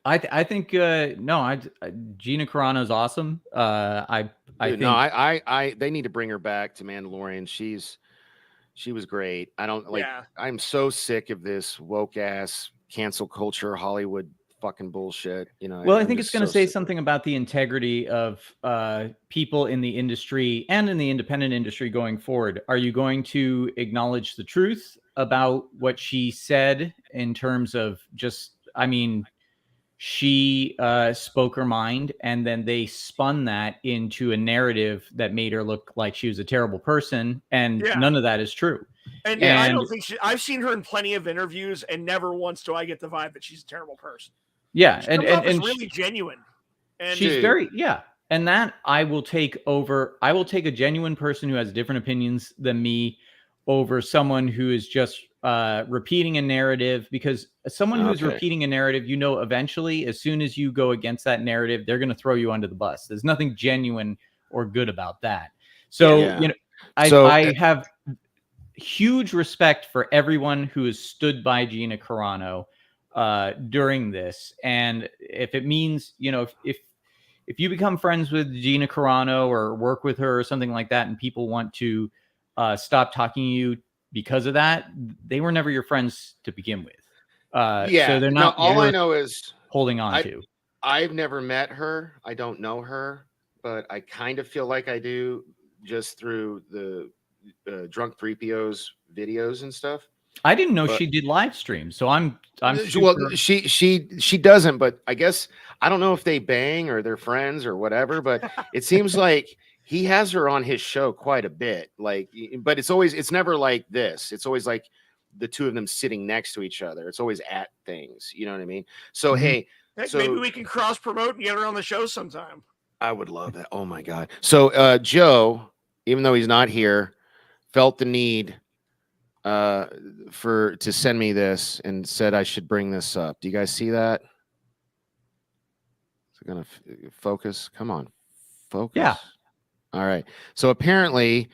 I think Gina Carano's awesome. I Dude, think no, I they need to bring her back to Mandalorian. She was great. I don't like. Yeah. I'm so sick of this woke ass cancel culture Hollywood fucking bullshit. You know. Well, I I'm think just it's going to so say sick. something about the integrity of people in the industry and in the independent industry going forward. Are you going to acknowledge the truth about what she said in terms of just, I mean, she spoke her mind and then they spun that into a narrative that made her look like she was a terrible person. And Yeah. none of that is true. And I don't think I've seen her in plenty of interviews, and never once do I get the vibe that she's a terrible person. Yeah. She And, comes off as and really genuine. And she's Dude. very, yeah. And that I will take a genuine person who has different opinions than me over someone who is just repeating a narrative, because someone who's Okay. repeating a narrative, you know, eventually, as soon as you go against that narrative, they're going to throw you under the bus. There's nothing genuine or good about that. So, Yeah. you know, So- I have huge respect for everyone who has stood by Gina Carano during this. And if it means, you know, if you become friends with Gina Carano or work with her or something like that, and people want to stop talking to you because of that, they were never your friends to begin with. Yeah. So they're No, not all I worth know is holding on I- to. I've never met her. I don't know her, but I kind of feel like I do just through the Drunk 3PO's videos and stuff. I didn't know but- she did live streams, so I'm Well, super, she doesn't, but I guess I don't know if they bang or they're friends or whatever, but it seems like he has her on his show quite a bit. Like, but it's never like this. It's always like the two of them sitting next to each other. It's always at things. You know what I mean? So Mhm. hey, heck, so maybe we can cross promote and get her on the show sometime. I would love that. Oh my god. So Joe, even though he's not here, felt the need to send me this and said I should bring this up. Do you guys see that? Is it gonna focus? Come on, focus. Yeah. All right. So apparently,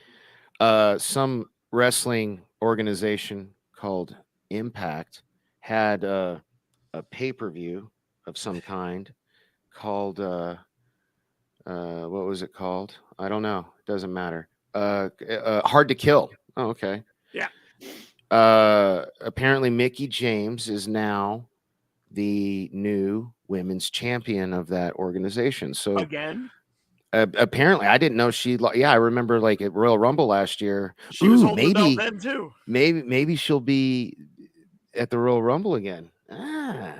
some wrestling organization called Impact had a pay-per-view of some kind called what was it called? I don't know. It doesn't matter. Hard to Kill. Oh, okay. Yeah. Apparently Mickey James is now the new women's champion of that organization. So Again, apparently I didn't know I remember like at Royal Rumble last year. she was Ooh, holding the belt then too. maybe she'll be at the Royal Rumble again.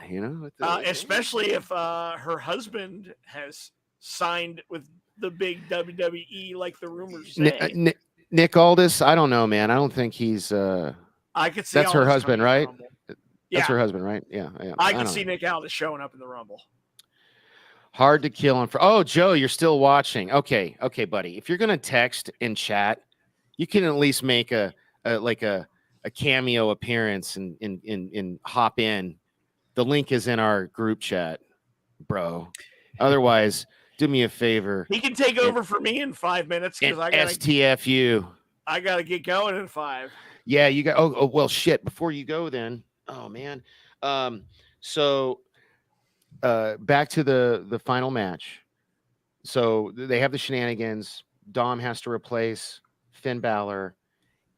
You know, Especially if her husband has signed with the big WWE, like the rumors say. Nick Aldis. I don't know, man. I don't think he's. I could see That's her Aldis husband, coming in the right? Rumble. That's Yeah, her husband, right? Yeah. I could don't see know. Nick Aldis showing up in the Rumble. Hard to Kill on. Oh, Joe, you're still watching. Okay, buddy. If you're gonna text and chat, you can at least make a cameo appearance and hop in. The link is in our group chat, bro. Otherwise, do me a favor. He can take over for me in 5 minutes because And I gotta STFU. get going in 5. Yeah, you got. Oh, well, shit. Before you go, then. Oh man. So, back to the final match. So they have the shenanigans. Dom has to replace Finn Balor,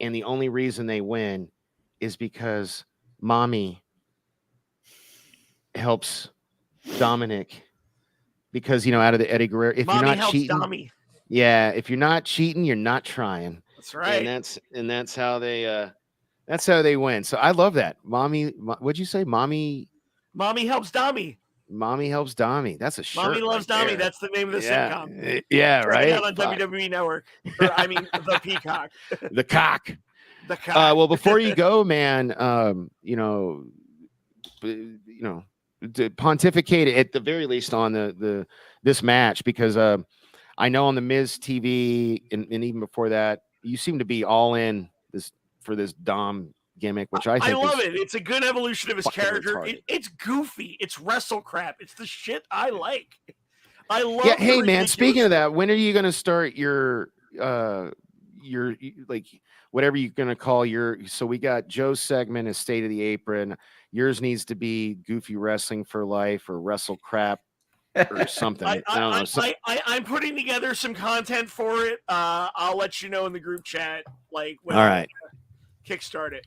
and the only reason they win is because Mommy helps Dominic. Because out of the Eddie Guerrero, if Mommy you're not helps cheating, Dommy. yeah, if you're not cheating, you're not trying. That's right. And that's how they win. So I love that. What'd you say? Mommy helps Dommy. Mommy helps Dommy. That's a shirt. Mommy loves right Dommy. there. That's the name of the sitcom. Yeah, Check right. it out on WWE Network. The Peacock. The cock. The cock. Well, before you go, man, to pontificate at the very least on this match, because I know on the Miz TV and even before that, you seem to be all in for this Dom gimmick, which I think love is it. It's a good evolution of his fucking character. retarded. It's goofy. It's wrestle crap. It's the shit I like. I love. Yeah. the Hey, man. Speaking of ridiculous- that, when are you going to start your like whatever you're going to call your? So we got Joe's segment is State of the Apron. Yours needs to be Goofy Wrestling for Life or Wrestle Crap or something. I don't know. I'm putting together some content for it. I'll let you know in the group chat. Like, when All right. Kickstart it.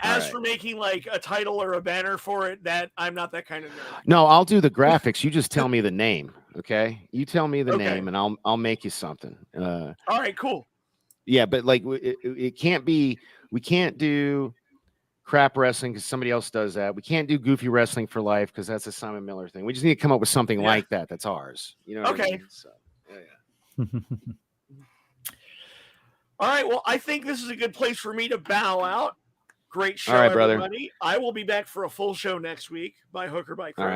As for making like a title or a banner for it, that I'm not that kind of nerd. No, I'll do the graphics. You just tell me the name, okay? You tell me the Okay. name, and I'll make you something. All right, cool. Yeah, but like it can't be. We can't do crap wrestling because somebody else does that. We can't do Goofy Wrestling for Life because that's a Simon Miller thing. We just need to come up with something like that. That's ours. You know? What I mean? So, yeah. All right. Well, I think this is a good place for me to bow out. Great show, All right, brother. everybody. I will be back for a full show next week by hook or by crook. All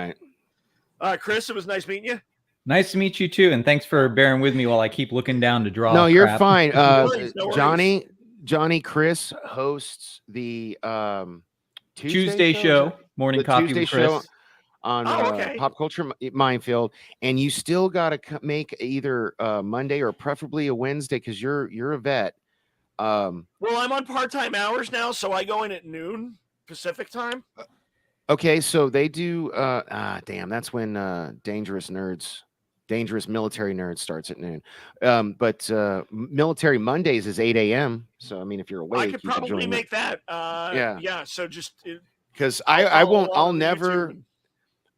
right. Chris, it was nice meeting you. Nice to meet you too, and thanks for bearing with me while I keep looking down to draw. No, you're crap. fine. No worries. Johnny Chris hosts the Tuesday show, Morning the Coffee Tuesday with Chris. show on okay. Pop Culture Minefield, and you still got to make either Monday or preferably a Wednesday because you're a vet. Well, I'm on part-time hours now, so I go in at noon Pacific time. Okay, so they do. Damn, that's when Dangerous Military Nerds starts at noon. But Military Mondays is 8 a.m. So I mean, if you're awake, I could probably make that. Yeah. So just because I won't. I'll on never. YouTube.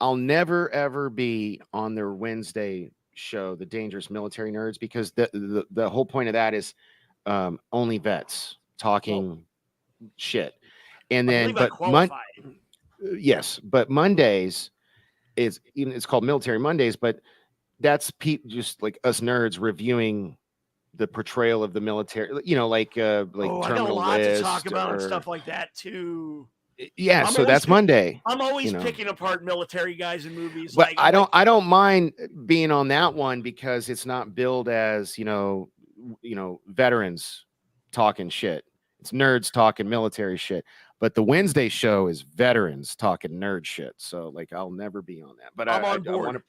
I'll never ever be on their Wednesday show, the Dangerous Military Nerds, because the whole point of that is only vets talking shit, and then yes, but Mondays it's called Military Mondays, but that's just like us nerds reviewing the portrayal of the military, like I Terminal got a lot List to talk about and or, stuff like that too. yeah, so that's Monday. I'm always picking apart military guys in movies. But I don't mind being on that one because it's not billed as veterans talking shit. It's nerds talking military shit. But the Wednesday show is veterans talking nerd shit. So like I'll never be on that. But I'm I on board.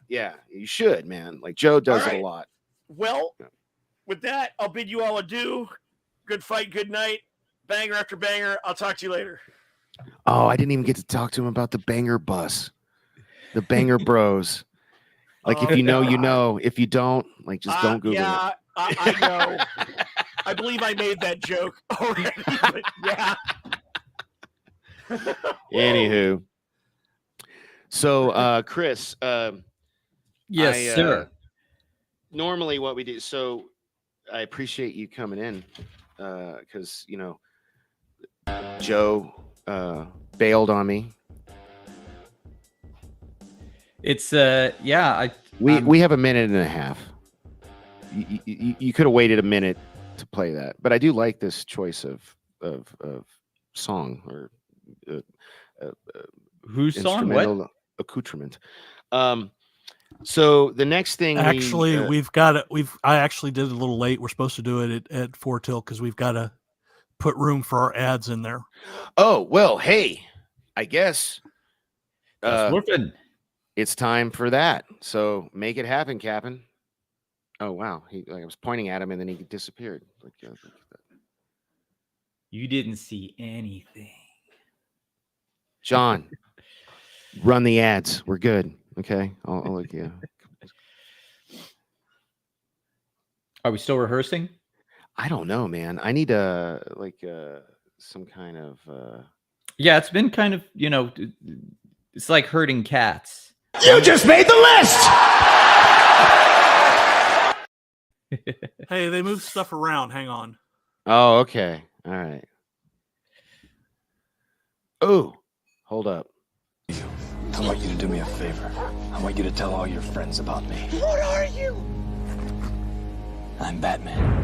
Yeah, you should, man. Like Joe does it a lot. Well, with that, I'll bid you all adieu. Good fight, good night. Banger after banger. I'll talk to you later. Oh, I didn't even get to talk to him about the banger bus. The banger bros. Like if you know, you know. If you don't, like just don't Google it. I know. I believe I made that joke already, but yeah. Anywho. So Chris, yes, sir. Normally what we do, so I appreciate you coming in because Joe bailed on me. It's we have a minute and a half. You could have waited a minute to play that, but I do like this choice of song or whose song? What accoutrement? So the next thing, actually, I actually did it a little late. We're supposed to do it at 4 till because we've got to put room for our ads in there. Oh well, hey, I guess it's time for that. So make it happen, Captain. Oh wow, I was pointing at him and then he disappeared. You didn't see anything, John. Run the ads. We're good. Okay, I'll look you. Are we still rehearsing? I don't know, man. I need some kind of. Yeah, it's been kind of it's like herding cats. You just made the list. Hey, they move stuff around. Hang on. Oh, okay. All right. Oh, hold up. I want you to do me a favor. I want you to tell all your friends about me. What are you? I'm Batman.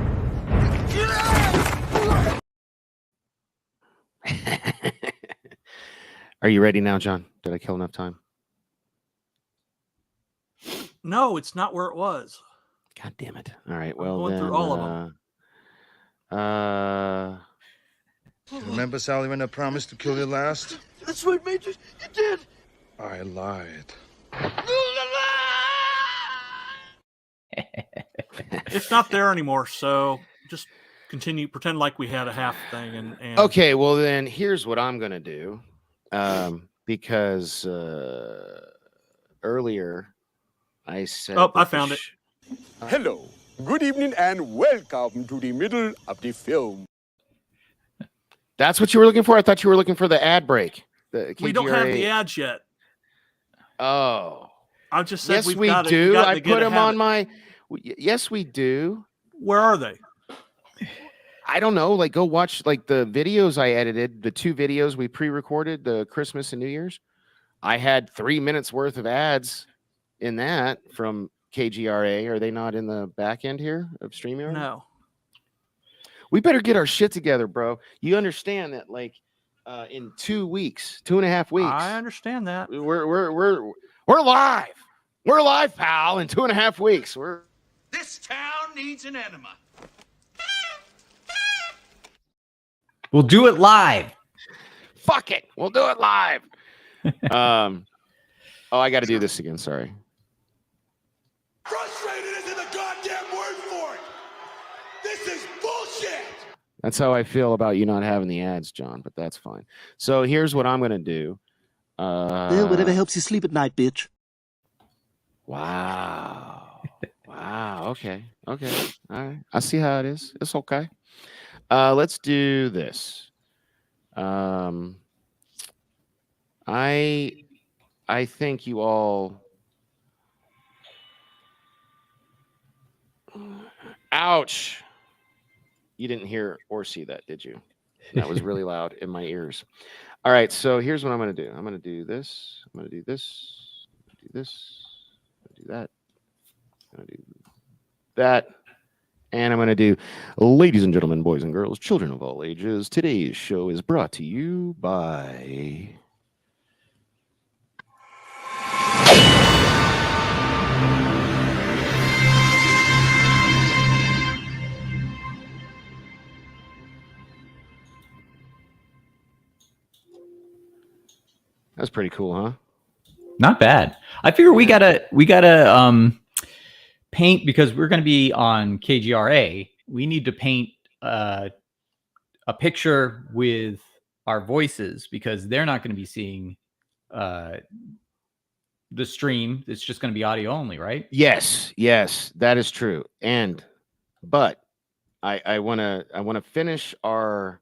Are you ready now, John? Did I kill enough time? No, it's not where it was. God damn it! All right, I'm well going then, through all of them. Remember, Sally, when I promised to kill you last? That's right, Major. You did. I lied. It's not there anymore, so just continue, pretend like we had a half thing. And Okay, well then, here's what I'm gonna do, because earlier I said. Oh, I that the found it. Hello, good evening, and welcome to the middle of the film. That's what you were looking for? I thought you were looking for the ad break. The We don't have the KGRA. ads yet. Oh, I just said yes, we've we got to, do. we got I to get put them ahead on of- my. Yes, we do. Where are they? I don't know. Like, go watch like the videos I edited. The 2 videos we pre-recorded, the Christmas and New Year's. I had 3 minutes worth of ads in that from KGRA. Are they not in the back end here of StreamYard? No. We better get our shit together, bro. You understand that, like, in 2 weeks, 2.5 weeks, I understand that. we're live. We're live, pal. In 2.5 weeks, This town needs an enema. We'll do it live. fuck it. We'll do it live. Oh, I got to do this again. Sorry. Frustrated isn't the goddamn word for it. This is bullshit. That's how I feel about you not having the ads, John. But that's fine. So here's what I'm gonna do. Well, whatever helps you sleep at night, bitch. Wow. Wow. Okay. Okay. All right. I see how it is. It's okay. Let's do this. I think you all. Ouch. You didn't hear or see that, did you? That was really loud in my ears. All right. So here's what I'm going to do. I'm going to do this. I'm going to do this. Do this. Do that. I'm going to do that. And I'm going to do, ladies and gentlemen, boys and girls, children of all ages, today's show is brought to you by... That's pretty cool, huh? Not bad. I figure we gotta paint, because we're gonna be on KGRA. We need to paint a picture with our voices, because they're not going to be seeing the stream. It's just going to be audio only, right? Yes, that is true. But I want to finish our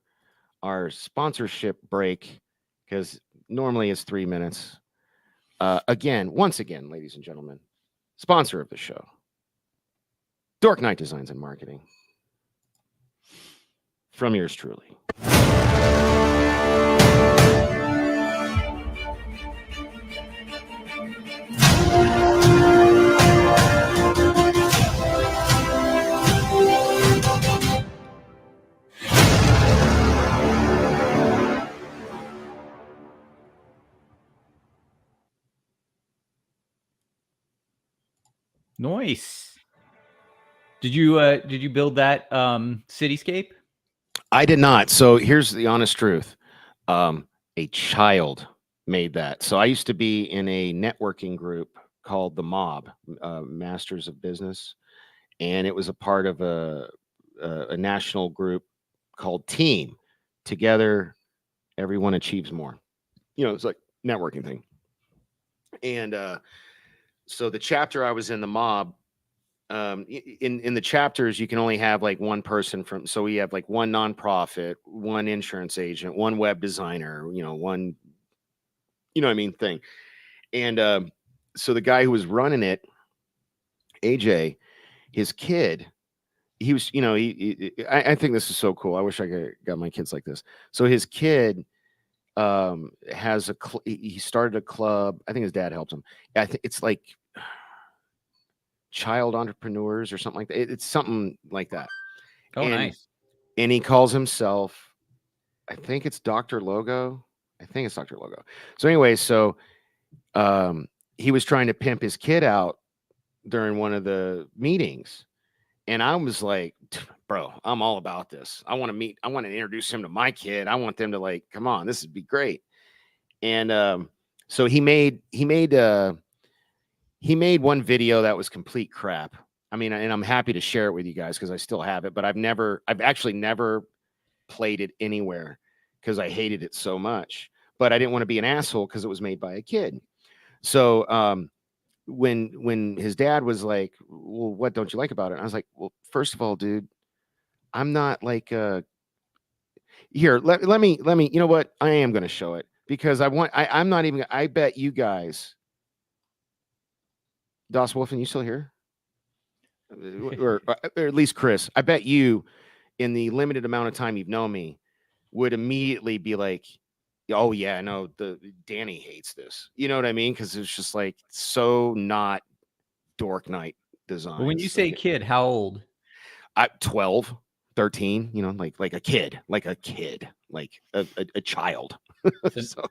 sponsorship break, because normally it's 3 minutes. Once again, ladies and gentlemen, sponsor of the show, Dork Night Designs and Marketing, from yours truly. Nice. Did you build that cityscape? I did not. So here's the honest truth. A child made that. So I used to be in a networking group called the Mob, Masters of Business, and it was a part of a national group called Team. Together, everyone achieves more. You know, it's like networking thing. And so the chapter I was in, the Mob, in the chapters, you can only have like one person from, so we have like one nonprofit, one insurance agent, one web designer, one, thing. And so the guy who was running it, AJ, his kid, he was, I think this is so cool. I wish I got my kids like this. So his kid has he started a club. I think his dad helped him. I think it's like child entrepreneurs or something like that. It's something like that. Oh, nice. And he calls himself, I think it's Dr. Logo. I think it's Dr. Logo. So anyway, so he was trying to pimp his kid out during one of the meetings. And I was like, bro, I'm all about this. I want to introduce him to my kid. I want them to like, come on, this would be great. And so he made one video that was complete crap. I mean, and I'm happy to share it with you guys because I still have it, but I've actually never played it anywhere because I hated it so much. But I didn't want to be an asshole because it was made by a kid. So when his dad was like, well, what don't you like about it? I was like, well, first of all, dude, I'm not like here, let me, you know what? I am going to show it because I'm not even, I bet you guys, Das Wolfen, you still here? Or at least Chris, I bet you in the limited amount of time you've known me would immediately be like, oh yeah, no, Danny hates this. You know what I mean? Because it's just like so not Dork Knight design. But when you say kid, how old? 12, 13, you know, like a kid, like a child. So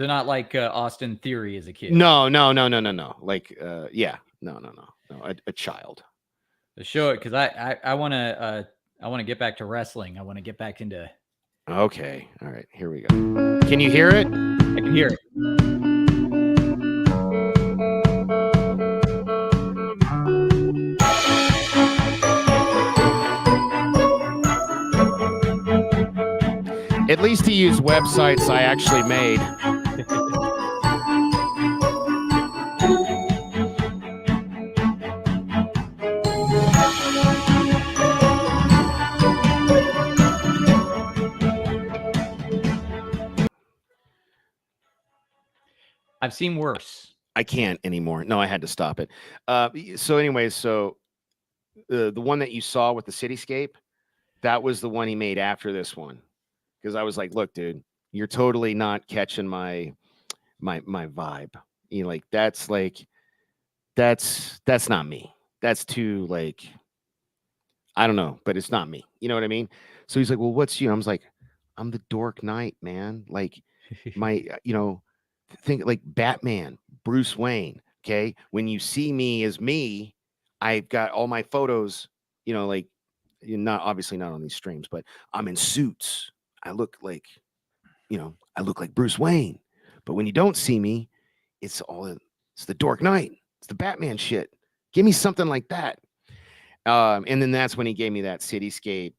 not like Austin Theory as a kid. No. Like yeah, no, a child. Show it because I want to get back to wrestling. I want to get back into. Okay, all right, here we go. Can you hear it? I can hear it. At least he used websites I actually made. I've seen worse. I can't anymore. No, I had to stop it. So anyway, the one that you saw with the cityscape, that was the one he made after this one. Because I was like, look, dude, you're totally not catching my vibe. You know, that's not me. That's too like, I don't know, but it's not me. You know what I mean? So he's like, well, what's you? I was like, I'm the Dork Knight, man. Like think like Batman, Bruce Wayne. Okay. When you see me as me, I've got all my photos, like not obviously not on these streams, but I'm in suits. I look like Bruce Wayne. But when you don't see me, it's the Dork Knight. It's the Batman shit. Give me something like that. And then that's when he gave me that cityscape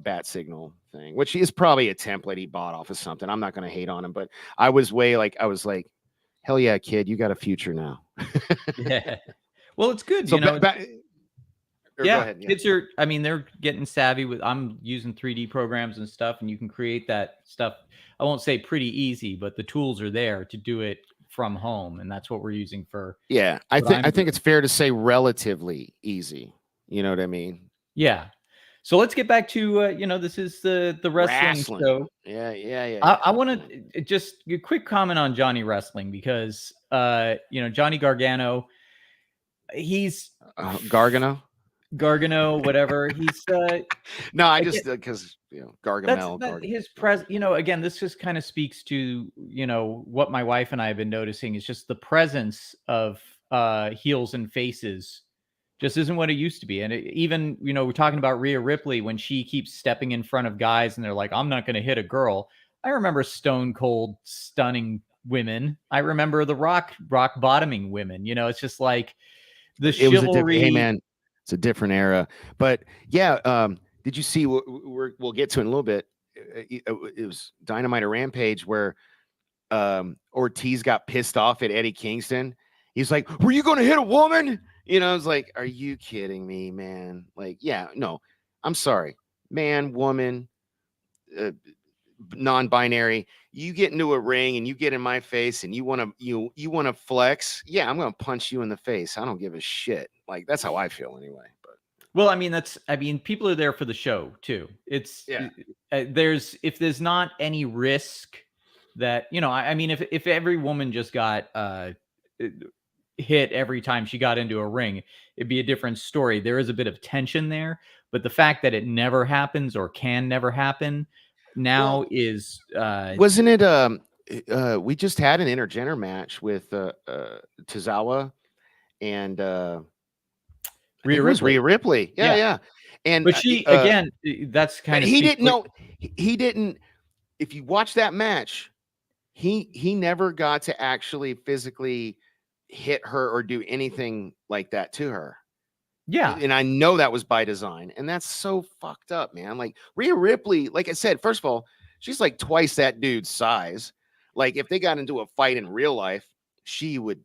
bat signal thing, which is probably a template he bought off of something. I'm not going to hate on him, but I was like, hell yeah, kid, you got a future now. Yeah. Well, it's good. So yeah. Go ahead, kids are, I mean, they're getting savvy with, I'm using 3D programs and stuff, and you can create that stuff. I won't say pretty easy, but the tools are there to do it from home. And that's what we're using for. Yeah. I think it's fair to say relatively easy. You know what I mean? Yeah. So let's get back to, this is the wrestling show. Yeah. I want to just a quick comment on Johnny Wrestling because, Johnny Gargano, he's Gargano, whatever. He's no, I just because Gargamel. That's his again, this just kind of speaks to what my wife and I have been noticing is just the presence of heels and faces just isn't what it used to be. And even we're talking about Rhea Ripley when she keeps stepping in front of guys and they're like, I'm not going to hit a girl. I remember Stone Cold stunning women. I remember The Rock bottoming women. It's just like the chivalry. Hey man, it's a different era. But yeah, did you see? We'll get to it in a little bit. It was Dynamite or Rampage where Ortiz got pissed off at Eddie Kingston. He's like, "Were you going to hit a woman?" I was like, "Are you kidding me, man?" Like, yeah, no, I'm sorry, man, woman, non-binary. You get into a ring and you get in my face and you want to flex. Yeah, I'm going to punch you in the face. I don't give a shit. Like that's how I feel anyway. But well, I mean, people are there for the show too. It's if there's not any risk that if every woman just got hit every time she got into a ring, it'd be a different story. There is a bit of tension there, but the fact that it never happens or can never happen, now is Wasn't it? We just had an intergender match with Tozawa and I think Rhea it was Ripley. Rhea Ripley. Yeah, Yeah. yeah. And But she again, that's kind but of he speaks didn't know. He didn't. If you watch that match, he never got to actually physically hit her or do anything like that to her. Yeah. And I know that was by design, and that's so fucked up, man. Like Rhea Ripley, like I said, first of all, she's like twice that dude's size. Like if they got into a fight in real life, she would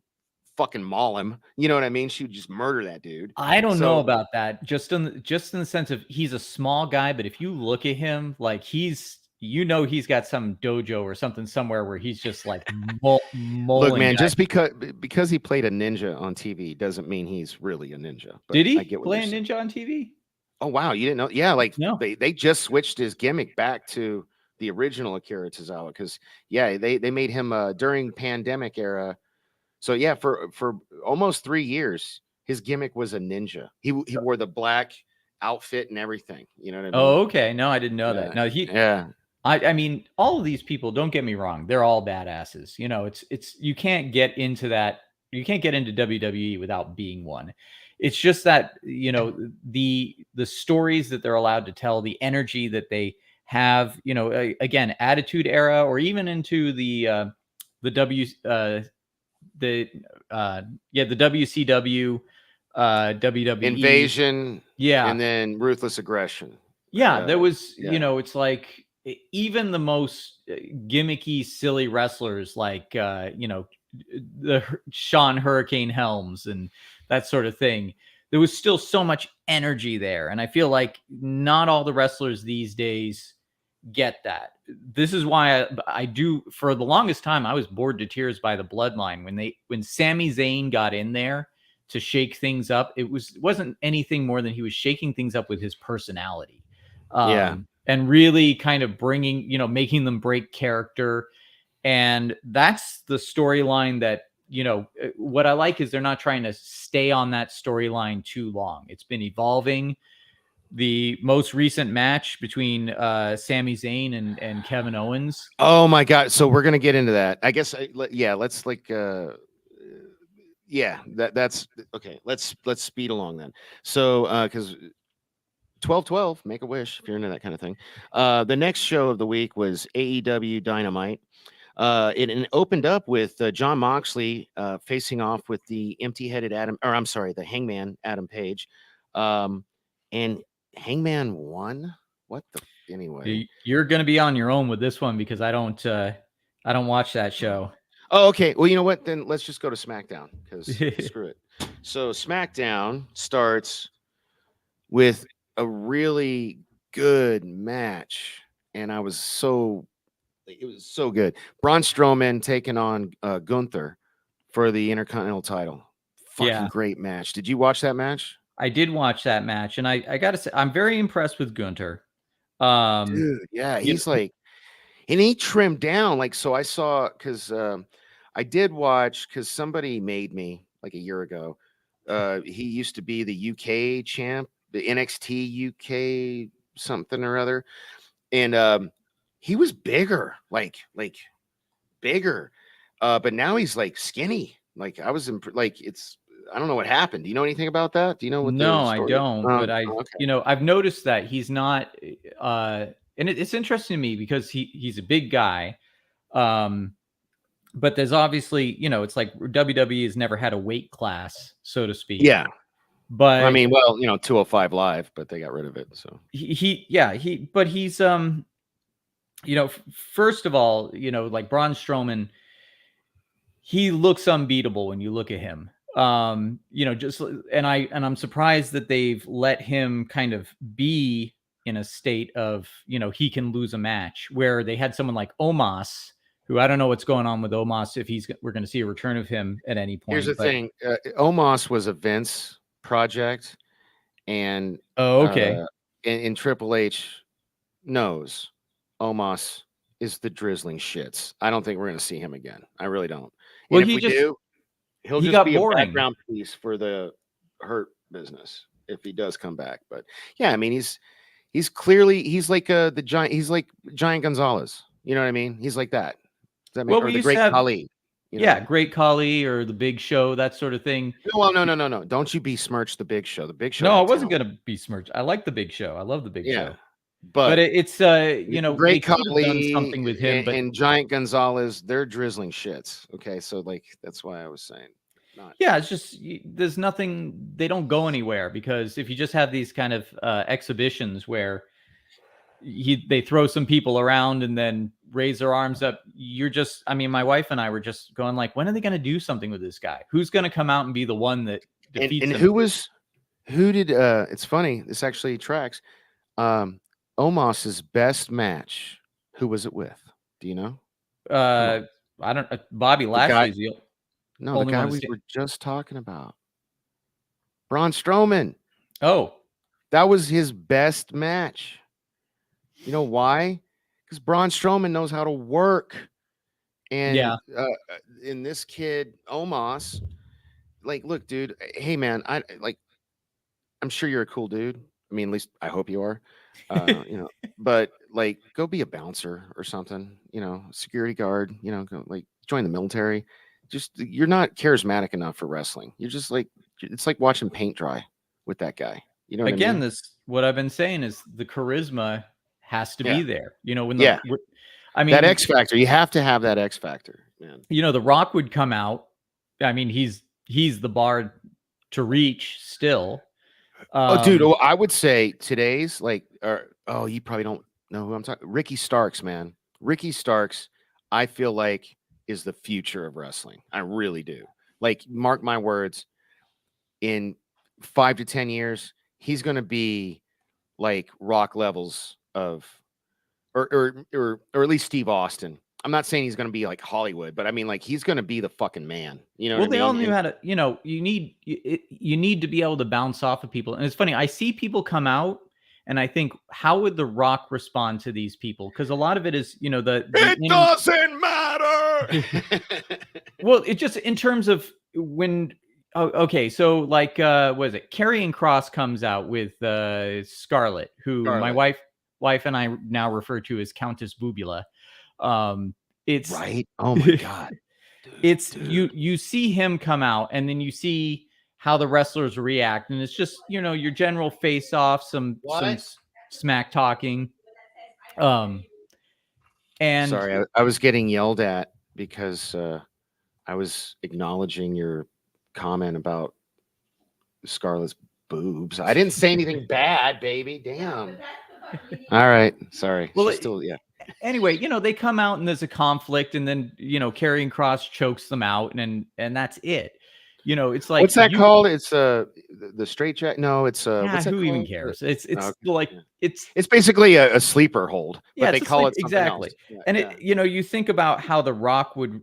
fucking maul him. You know what I mean? She would just murder that dude. I don't know So about that. Just in the sense of he's a small guy, but if you look at him, like he's got some dojo or something somewhere where he's just like look, mauling man, guys. just because he played a ninja on TV doesn't mean he's really a ninja. But Did he I get what play a you're saying. ninja on TV? Oh wow, you didn't know? Yeah, like No. they just switched his gimmick back to the original Akira Tozawa because they made him during pandemic era. So yeah, for almost 3 years, his gimmick was a ninja. He wore the black outfit and everything. You know what I mean? Oh, okay. No, I didn't know that. No, yeah. I mean, all of these people, don't get me wrong, they're all badasses. You know, it's you can't get into that. You can't get into WWE without being one. It's just that, you know, the stories that they're allowed to tell, the energy that they have, you know, again, Attitude Era, or even into the WCW, WWE Invasion, yeah, and then Ruthless Aggression. yeah, there was, yeah. you know, it's like even the most gimmicky, silly wrestlers like, you know, the Sean Hurricane Helms and that sort of thing. There was still so much energy there. And I feel like not all the wrestlers these days get that. This is why I do, for the longest time, I was bored to tears by the Bloodline. When Sami Zayn got in there to shake things up, wasn't anything more than he was shaking things up with his personality. And really kind of bringing, you know, making them break character. And that's the storyline that, you know, what I like is they're not trying to stay on that storyline too long. It's been evolving. The most recent match between Sami Zayn and Kevin Owens. Oh my God. So we're going to get into that. I guess, let's like, that's okay. Let's speed along then. So, because 12/12, make a wish if you're into that kind of thing. The next show of the week was AEW Dynamite. It opened up with Jon Moxley facing off with the empty-headed the Hangman Adam Page, and Hangman won. What the anyway? You're going to be on your own with this one because I don't watch that show. Oh, okay. Well, you know what? Then let's just go to SmackDown because screw it. So SmackDown starts with a really good match, and it was so good. Braun Strowman taking on Gunther for the Intercontinental title. Fucking great match. Did you watch that match? I did watch that match, and I gotta say, I'm very impressed with Gunther. Dude, yeah, he's like, and he trimmed down. Like, so I saw because I did watch because somebody made me like a year ago. He used to be the UK champ, the NXT UK something or other, and he was bigger, like bigger, but now he's like skinny. Like I was I don't know what happened. Do you know anything about that? Do you know what? No, I don't. But okay. you know, I've noticed that he's not. And it's interesting to me because he's a big guy. But there's obviously, you know, it's like WWE has never had a weight class, so to speak. Yeah. But I mean, well, you know, 205 Live, but they got rid of it. So he's you know, first of all, you know, like Braun Strowman, he looks unbeatable when you look at him. You know, and I'm surprised that they've let him kind of be in a state of, you know, he can lose a match, where they had someone like Omos, who I don't know what's going on with Omos, if we're going to see a return of him at any point. Here's the thing. Omos was a Vince project, and and Triple H knows Omos is the drizzling shits. I don't think we're going to see him again. I really don't. Well, and if we do, he'll just be boring. a background piece for the Hurt business if he does come back. But yeah, I mean, he's He's clearly he's like the giant. He's like Giant Gonzalez. You know what I mean? He's like that. Does that make Well, or we the used to Great have, Khali? You yeah, know? Great Khali or the Big Show, that sort of thing. No, well, no. Don't you besmirch the Big Show. The Big Show No, I had wasn't talent. gonna besmirch. I like the Big Show. I love the Big Yeah, Show. But but it's the they Great could have done Khali something with him, but and Giant Gonzalez, they're drizzling shits. Okay, so like that's why I was saying not. yeah, it's just there's nothing. They don't go anywhere because if you just have these kind of exhibitions where they throw some people around and then raise their arms up, you're just. I mean, my wife and I were just going like, when are they going to do something with this guy? Who's going to come out and be the one that defeats And him? who did it's funny, this actually tracks. Omos's best match, who was it with? Do you know? I don't. Bobby guy- Lashley's the No, the only guy one we to were just talking about. Braun Strowman. Oh, That was his best match. You know why? Because Braun Strowman knows how to work. And yeah. in this kid, Omos, like, look, dude, hey man, I'm sure you're a cool dude. I mean, at least I hope you are. You know, but like go be a bouncer or something, you know, security guard, you know, go like join the military. Just you're not charismatic enough for wrestling. You're just like it's like watching paint dry with that guy. You know what I Again, mean? this what I've been saying is the charisma has to Yeah. be there. When Yeah. I mean, That X factor, you have to have that X factor, man. The Rock would come out. I mean, he's the bar to reach still. Oh, dude, I would say today's like, you probably don't know who I'm talking. Ricky Starks, man. Ricky Starks, I feel like is the future of wrestling. I really do. Like, mark my words. In 5 to 10 years, he's going to be like Rock levels of, or at least Steve Austin. I'm not saying he's going to be like Hollywood, but I mean, like, he's going to be the fucking man. You know well, what they I all mean? knew how to. You need to be able to bounce off of people, and it's funny. I see people come out, and I think, how would The Rock respond to these people? Because a lot of it is, It doesn't matter. Well, it just in terms of when. Oh, okay, so like, what is it? Karrion Kross comes out with Scarlett, who my wife and I now refer to as Countess Boobula. It's right. Oh my god. Dude. You see him come out, and then you see how the wrestlers react, and it's just your general face off, some smack talking. And sorry, I was getting yelled at because I was acknowledging your comment about Scarlett's boobs. I didn't say anything bad, baby. Damn. All right, sorry. Well, She's still, yeah. Anyway, they come out and there's a conflict, and then Karrion Kross chokes them out, and that's it. It's like, what's that called? It's the straight jack. No, it's what's that who even called? cares? It's okay. like it's basically a sleeper hold, but they call it something exactly. else. Yeah, and it, you think about how The Rock would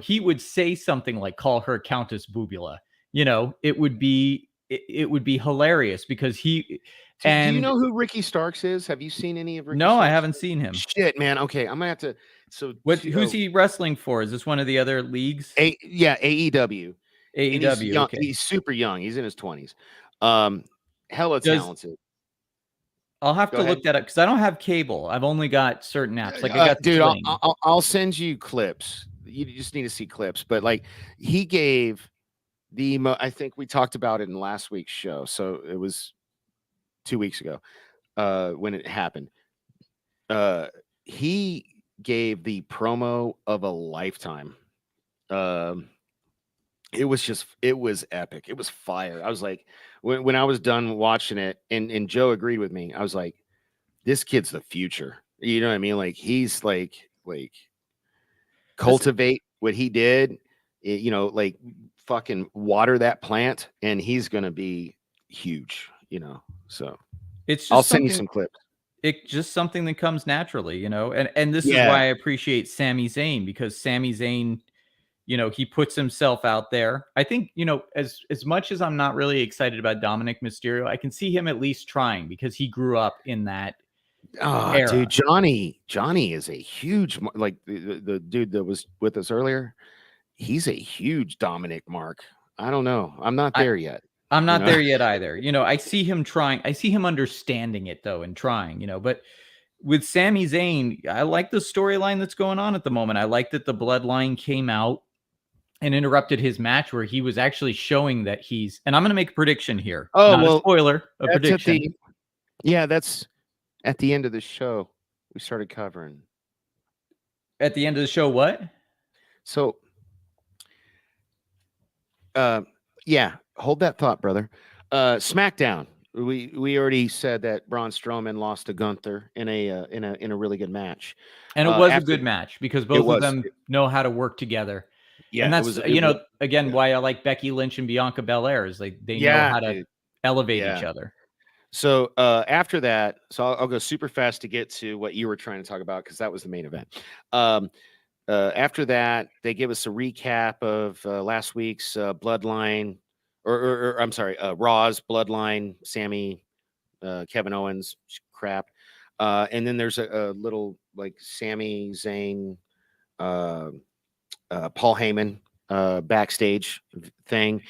he would say something like, call her Countess Boobula. It would be hilarious because he. Do you know who Ricky Starks is? Have you seen any of Ricky No, Starks? I haven't seen him. Shit, man. Okay, I'm gonna have to. So who's he wrestling for? Is this one of the other leagues? AEW. AEW. He's young, okay. He's super young. He's in his 20s. Hella talented. I'll have to look that up because I don't have cable. I've only got certain apps. Like I got dude, I'll send you clips. You just need to see clips. But like he gave I think we talked about it in last week's show. So it was 2 weeks ago when it happened. He gave the promo of a lifetime. It was epic. It was fire. I was like, when I was done watching it, and Joe agreed with me, I was like, this kid's the future. You know what I mean? Like he's like cultivate what he did, like fucking water that plant, and he's gonna be huge, So it's just I'll send you some clips. It's just something that comes naturally, and this is why I appreciate Sami Zayn, because Sami Zayn, he puts himself out there. I think, as much as I'm not really excited about Dominic Mysterio, I can see him at least trying because he grew up in that era. Dude, Johnny is a huge, like the dude that was with us earlier. He's a huge Dominic mark. I don't know. I'm not there yet. I'm not know? there yet either. I see him trying. I see him understanding it though and trying, but with Sami Zayn, I like the storyline that's going on at the moment. I like that the bloodline came out and interrupted his match where he was actually showing that and I'm going to make a prediction here. Oh, Not a well, spoiler, a that's prediction. that's at the end of the show we started covering. At the end of the show, what? So, yeah, hold that thought, brother. SmackDown. We already said that Braun Strowman lost to Gunther in a really good match, And it was a after good match because both of was. them know how to work together. Yeah, And it that's was. again Yeah. why I like Becky Lynch and Bianca Belair is like they know Yeah, how to dude. elevate Yeah. each other. So after that, I'll go super fast to get to what you were trying to talk about because that was the main event. After that, they give us a recap of last week's Bloodline, or I'm sorry, Raw's Bloodline, Sammy, Kevin Owens crap, and then there's a little like Sami Zayn, Paul Heyman backstage thing.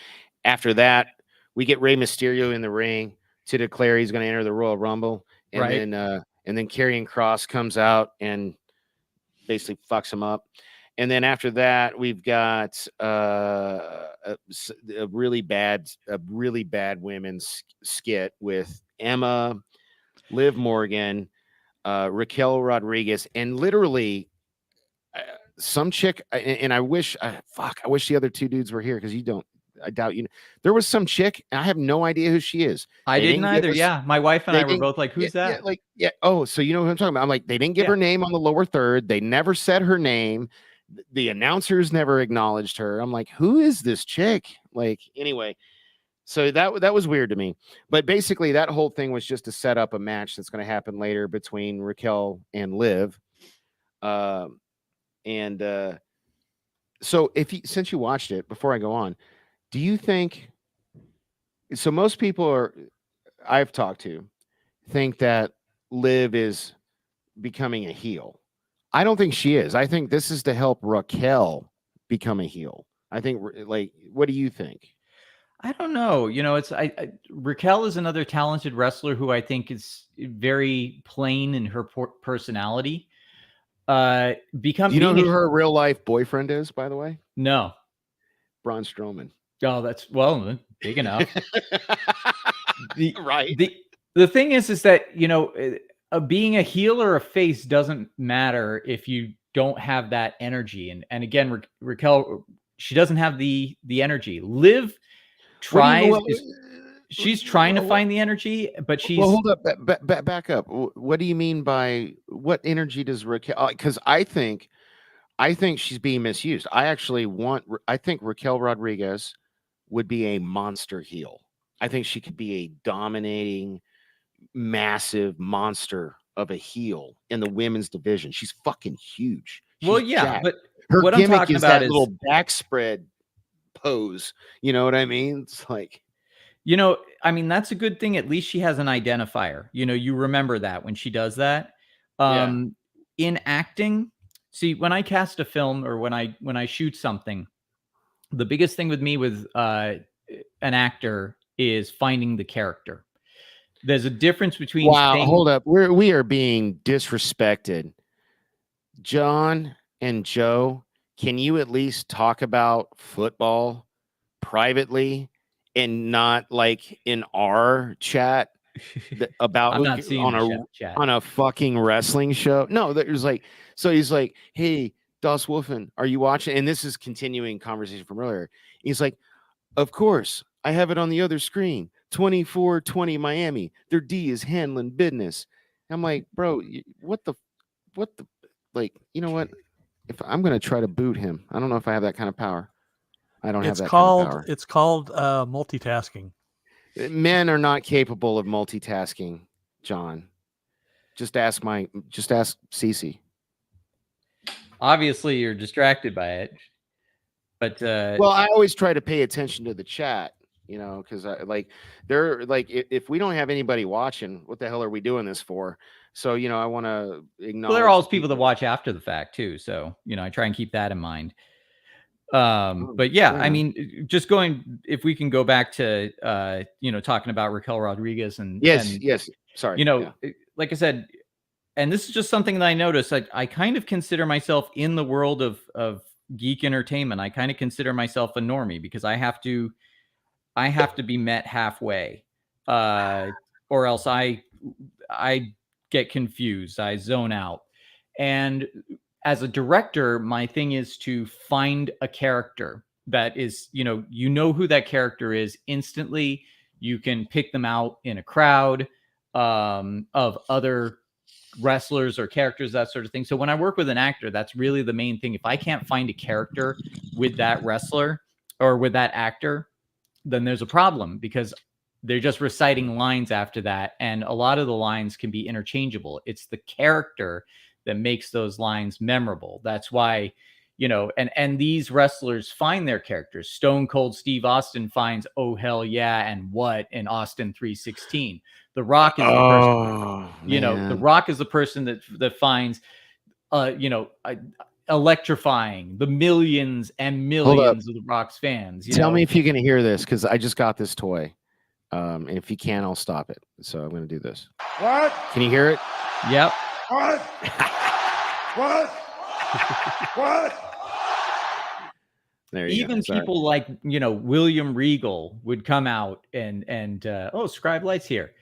After that, we get Rey Mysterio in the ring to declare he's going to enter the Royal Rumble, and Right. then Karrion Kross comes out and basically fucks him up. And then after that, we've got a really bad women's skit with Emma, Liv Morgan, Raquel Rodriguez, and literally some chick. And I wish, I wish the other two dudes were here because I doubt you. There was some chick, and I have no idea who she is. I They didn't give either. us- Yeah, my wife and they I were didn't- both like, "Who's that?" Oh, so you know what I'm talking about? I'm like, they didn't give Yeah. her name on the lower third. They never said her name. The announcers never acknowledged her. I'm like, who is this chick? Like, anyway, so that was weird to me. But basically, that whole thing was just to set up a match that's going to happen later between Raquel and Liv. So since you watched it, before I go on, do you think? So most people I've talked to think that Liv is becoming a heel. I don't think she is. I think this is to help Raquel become a heel. I think, like, what do you think? I don't know. It's Raquel is another talented wrestler who I think is very plain in her personality. Do you know who her real life boyfriend is, by the way? No. Braun Strowman. Oh, that's big enough. Right. The thing is that being a heel or a face doesn't matter if you don't have that energy. And again, Raquel, she doesn't have the energy. Liv tries. She's trying to find the energy, but she's. Well, hold up, back up. What do you mean by what energy does Raquel? Because I think she's being misused. I think Raquel Rodriguez would be a monster heel. I think she could be a dominating, massive monster of a heel in the women's division. She's fucking huge. Well, She's yeah, jacked. but her what I'm gimmick talking is about that is little back spread pose. You know what I mean? It's like, I mean, that's a good thing. At least she has an identifier. You remember that when she does that. In acting, see, when I cast a film or when I shoot something, the biggest thing with me with an actor is finding the character. There's a difference between hold up. We are being disrespected. John and Joe, can you at least talk about football privately and not like in our chat about I'm not seeing on chat. a fucking wrestling show? No, there's like, so he's like, hey, Das Wolfen, are you watching? And this is continuing conversation from earlier. He's like, of course, I have it on the other screen. 24-20 Miami. Their D is handling business. I'm like, bro, what the, like, you know what? If I'm going to try to boot him, I don't know if I have that kind of power. I don't have that kind of power. It's called multitasking. Men are not capable of multitasking, John. Just ask Cece. Obviously, you're distracted by it. But well, I always try to pay attention to the chat, because they're like, if we don't have anybody watching, what the hell are we doing this for? So, I want to acknowledge. Well, there are always people that watch after the fact too. So, I try and keep that in mind. But yeah, I mean, just going, if we can go back to talking about Raquel Rodriguez and yes. Sorry. Like I said, and this is just something that I noticed. I kind of consider myself in the world of geek entertainment. I kind of consider myself a normie because I have to be met halfway, or else I get confused. I zone out. And as a director, my thing is to find a character that is, who that character is instantly. You can pick them out in a crowd of other wrestlers or characters, that sort of thing. So when I work with an actor, that's really the main thing. If I can't find a character with that wrestler or with that actor, then there's a problem because they're just reciting lines after that. And a lot of the lines can be interchangeable. It's the character that makes those lines memorable. That's why, and these wrestlers find their characters. Stone Cold Steve Austin finds, oh, hell yeah, and what in Austin 3:16. The Rock is the person, The Rock is the person that finds, electrifying the millions and millions of the Rock's fans. Tell me if you can hear this, because I just got this toy. And if you can, I'll stop it. So I'm going to do this. What? Can you hear it? Yep. What? What? What? There you Even go. people like, William Regal would come out and Scribe Light's here.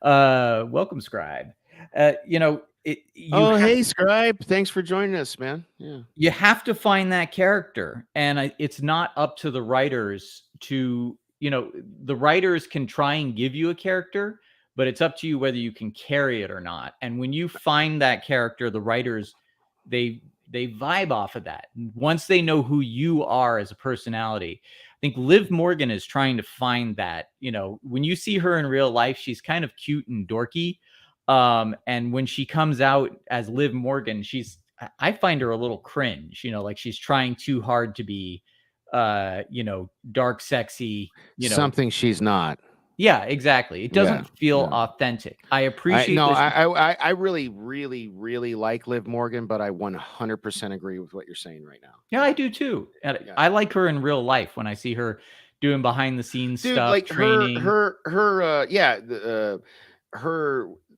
Welcome, Scribe. Hey, Scribe. Thanks for joining us, man. Yeah. You have to find that character. And it's not up to the writers to, the writers can try and give you a character, but it's up to you whether you can carry it or not. And when you find that character, the writers, they vibe off of that. Once they know who you are as a personality, I think Liv Morgan is trying to find that. When you see her in real life, she's kind of cute and dorky. And when she comes out as Liv Morgan, I find her a little cringe, like she's trying too hard to be, dark, sexy, something she's not. Yeah, exactly. It doesn't feel authentic. I appreciate I really, really, really like Liv Morgan, but I 100% agree with what you're saying right now. Yeah, I do too. I like her in real life when I see her doing behind the scenes stuff, like training. Her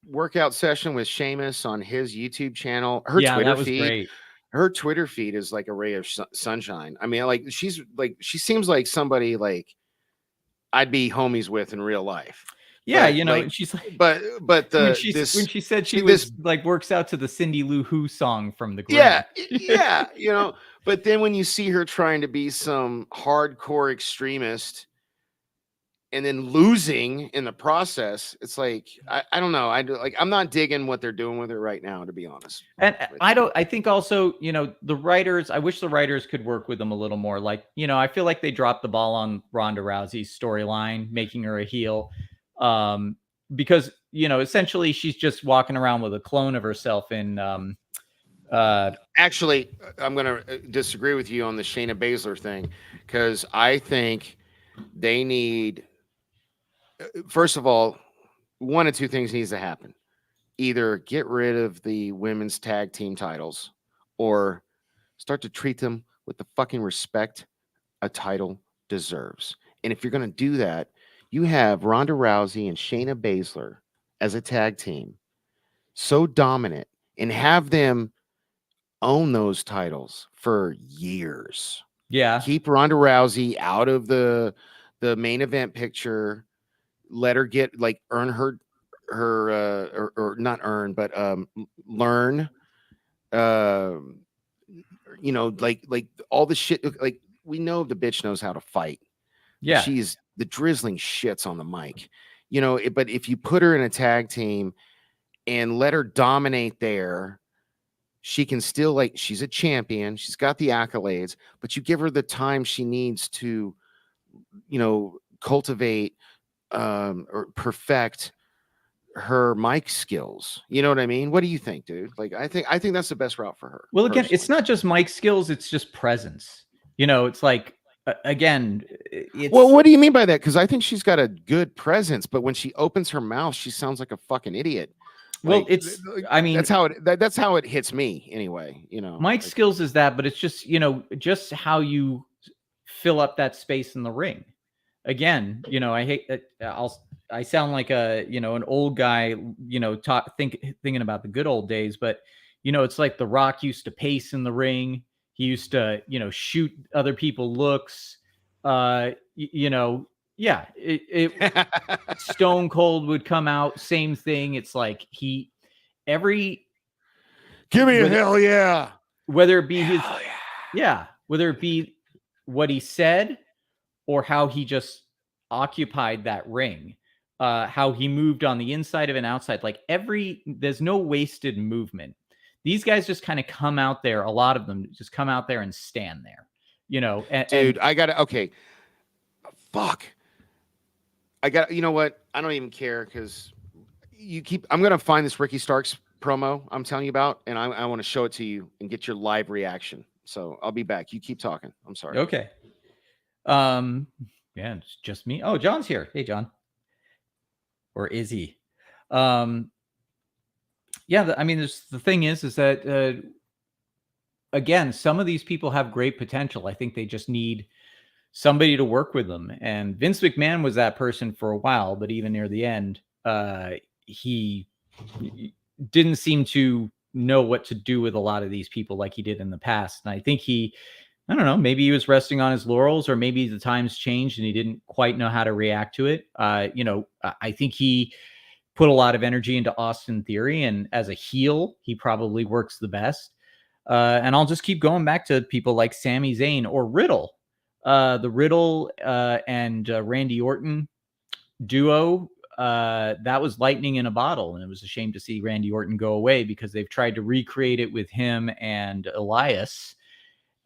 workout session with Sheamus on his YouTube channel. Her Twitter that was feed. Great. Her Twitter feed is like a ray of sunshine. I mean, she seems like somebody like I'd be homies with in real life. Yeah, she's like, but when she said she was like works out to the Cindy Lou Who song from the Grim. Yeah, But then when you see her trying to be some hardcore extremist and then losing in the process, it's like I don't know. I'm not digging what they're doing with her right now, to be honest. And I think also, the writers, I wish the writers could work with them a little more. Like, I feel like they dropped the ball on Ronda Rousey's storyline, making her a heel. Because, essentially she's just walking around with a clone of herself in actually, I'm going to disagree with you on the Shayna Baszler thing, because I think they need, first of all, one of two things needs to happen. Either get rid of the women's tag team titles or start to treat them with the fucking respect a title deserves. And if you're going to do that, you have Ronda Rousey and Shayna Baszler as a tag team, so dominant, and have them own those titles for years. Yeah. Keep Ronda Rousey out of the main event picture. Let her get earn her or not earn, but learn. Like all the shit. Like, we know the bitch knows how to fight. Yeah, she's the drizzling shits on the mic. But if you put her in a tag team and let her dominate there, she can still, she's a champion. She's got the accolades, but you give her the time she needs to, cultivate or perfect her mic skills. You know what I mean? What do you think, dude? I think that's the best route for her. Well, again, it's not just mic skills. It's just presence. It's like, again, well, what do you mean by that? Because I think she's got a good presence, but when she opens her mouth, she sounds like a fucking idiot. Well, that's how it hits me anyway. Mic skills is that, but it's just just how you fill up that space in the ring. Again, I hate that I sound like an old guy, thinking about the good old days, but it's like The Rock used to pace in the ring. He used to, shoot other people looks. Yeah, Stone Cold would come out, same thing. It's like Give me a whether- hell yeah. whether it be whether it be what he said or how he just occupied that ring, how he moved on the inside of and outside, like there's no wasted movement. These guys just kind of come out there. A lot of them just come out there and stand there, Dude, I gotta, okay. Fuck. You know what? I don't even care because I'm going to find this Ricky Starks promo I'm telling you about, and I want to show it to you and get your live reaction. So I'll be back. You keep talking. I'm sorry. Okay. Yeah, it's just me. Oh, John's here. Hey, John. Or is he? Yeah, I mean, the thing is that, again, some of these people have great potential. I think they just need somebody to work with them. And Vince McMahon was that person for a while, but even near the end, he didn't seem to know what to do with a lot of these people like he did in the past. And I think I don't know, maybe he was resting on his laurels, or maybe the times changed and he didn't quite know how to react to it. I think he put a lot of energy into Austin Theory, and as a heel, he probably works the best. And I'll just keep going back to people like Sami Zayn or Riddle. The Riddle and Randy Orton duo, that was lightning in a bottle, and it was a shame to see Randy Orton go away because they've tried to recreate it with him and Elias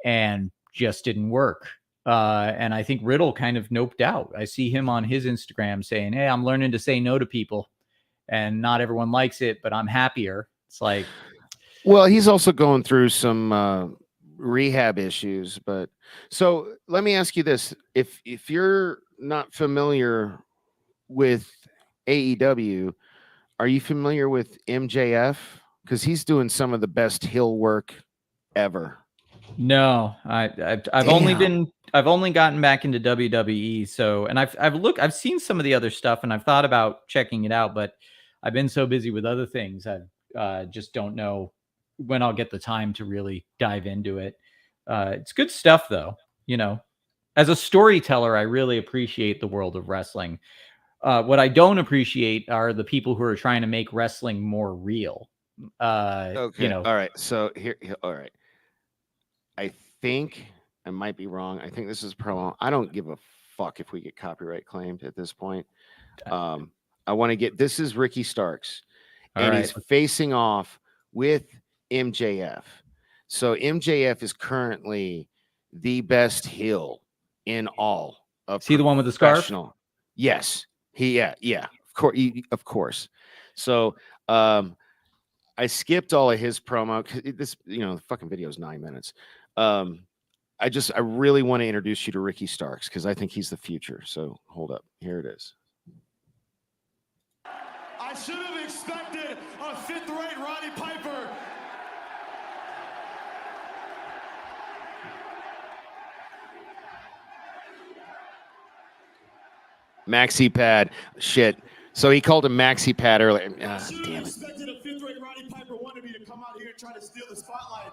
and just didn't work. And I think Riddle kind of noped out. I see him on his Instagram saying, "Hey, I'm learning to say no to people, and not everyone likes it, but I'm happier." It's like, well, he's also going through some rehab issues. But so let me ask you this: if you're not familiar with AEW, are you familiar with MJF? Because he's doing some of the best heel work ever. No, I've only gotten back into WWE. So, and I've seen some of the other stuff, and I've thought about checking it out, but I've been so busy with other things. I just don't know when I'll get the time to really dive into it. It's good stuff though. As a storyteller, I really appreciate the world of wrestling. What I don't appreciate are the people who are trying to make wrestling more real. Okay. All right. So here. All right. I think I might be wrong. I think this is promo. I don't give a fuck if we get copyright claimed at this point. I want to get, this is Ricky Starks, and he's facing off with MJF. So MJF is currently the best heel in all of. See the one with the scarf? Yes. Yeah. Of course. So I skipped all of his promo. This, the fucking video is 9 minutes. I really want to introduce you to Ricky Starks because I think he's the future. So hold up. Here it is. I should have expected a fifth-rate Roddy Piper. Maxi pad. Shit. So he called him Maxi pad earlier. I should Damn have it. expected a fifth-rate Roddy Piper wannabe to come out here and try to steal the spotlight.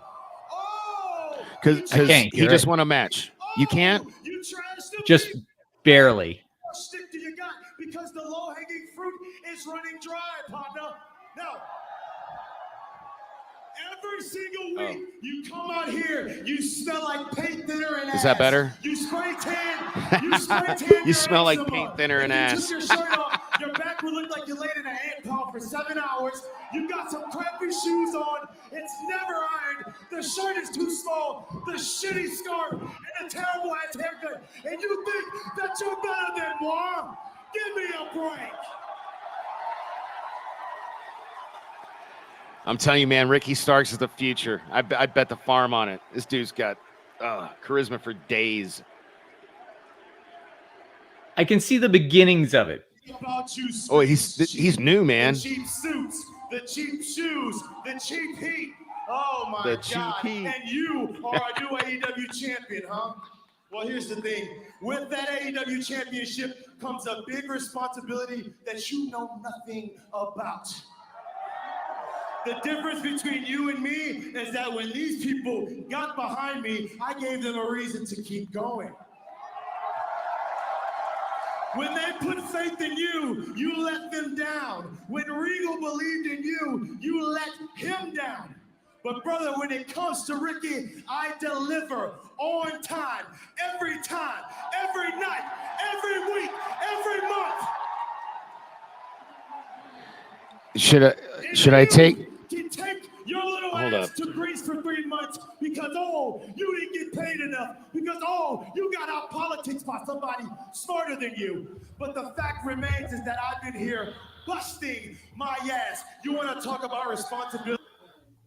Oh! Because he just won a match. You can't? You trashed him. Just barely. What stick do you got? Because the low-hanging fruit is running dry, partner. Now, every single week you come out here, you smell like paint thinner and ass. Is that better? You spray tan. You spray tan. You smell like paint thinner and If ass. you took your shirt off, your back would look like you laid in an ant pile for 7 hours. You got some crappy shoes on. It's never ironed. The shirt is too small. The shitty scarf and the terrible ass haircut. And you think that you're better than moi? Give me a break. I'm telling you, man, Ricky Starks is the future. I bet the farm on it. This dude's got charisma for days. I can see the beginnings of it. About you, Oh, he's new, man. The cheap suits, the cheap shoes, the cheap heat. Oh my The cheap God! heat. And you are a new AEW champion, huh? Well, here's the thing. With that AEW championship comes a big responsibility that you know nothing about. The difference between you and me is that when these people got behind me, I gave them a reason to keep going. When they put faith in you, you let them down. When Regal believed in you, you let him down. But brother, when it comes to Ricky, I deliver on time, every night, every week, every month. Should I take? To take your little Hold ass up. to Greece for 3 months because you didn't get paid enough because you got out politics by somebody smarter than you. But the fact remains is that I've been here busting my ass. You want to talk about responsibility?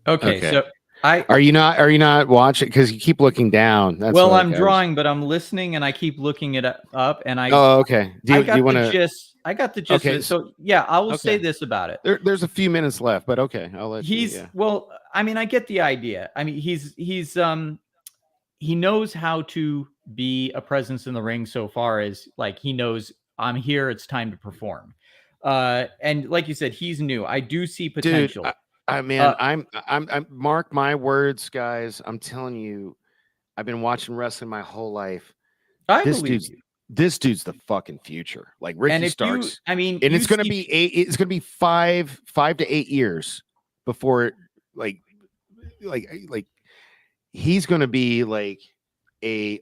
Okay, Okay. so Are you not watching? Because you keep looking down. That's well, like I'm I was- drawing, but I'm listening, and I keep looking it up, and Oh, okay. Do you want to? gist. I got the gist Okay, of it. So yeah, I will say okay. this about it. There's a few minutes left, but okay, I'll let you. Yeah. Well, I mean, I get the idea. I mean, he knows how to be a presence in the ring so far as like he knows I'm here, it's time to perform. And like you said, he's new. I do see potential. Dude, I'm mark my words, guys. I'm telling you, I've been watching wrestling my whole life. I This believe dude's you. this dude's the fucking future. Like Ricky And if Starks. you, I mean, And you it's gonna see- be it's gonna be 5 to 8 years before like he's gonna be like a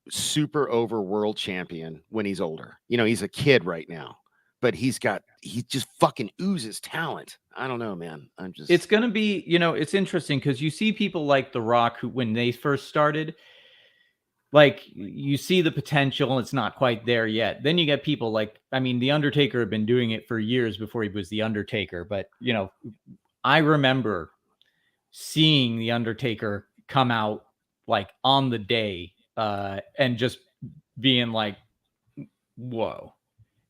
super over world champion when he's older. You know, he's a kid right now, but he just fucking oozes talent. I don't know, man. it's going to be, it's interesting because you see people like The Rock who, when they first started, like you see the potential, it's not quite there yet. Then you get people like, I mean, The Undertaker had been doing it for years before he was The Undertaker. But, I remember seeing The Undertaker come out like on the day and just being like, whoa.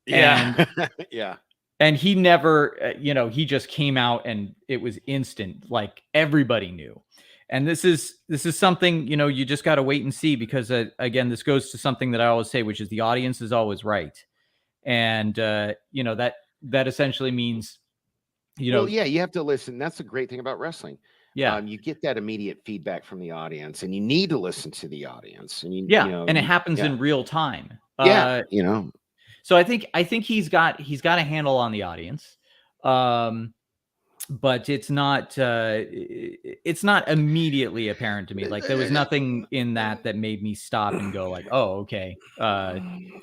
Yeah. Yeah. And he never, he just came out and it was instant. Like everybody knew. And this is something, you just got to wait and see because again, this goes to something that I always say, which is the audience is always right. And, that essentially means, well, yeah, you have to listen. That's the great thing about wrestling. Yeah. You get that immediate feedback from the audience and you need to listen to the audience. And and it happens in real time. Yeah. So I think he's got a handle on the audience. But it's not immediately apparent to me. Like there was nothing in that made me stop and go like, oh, okay. All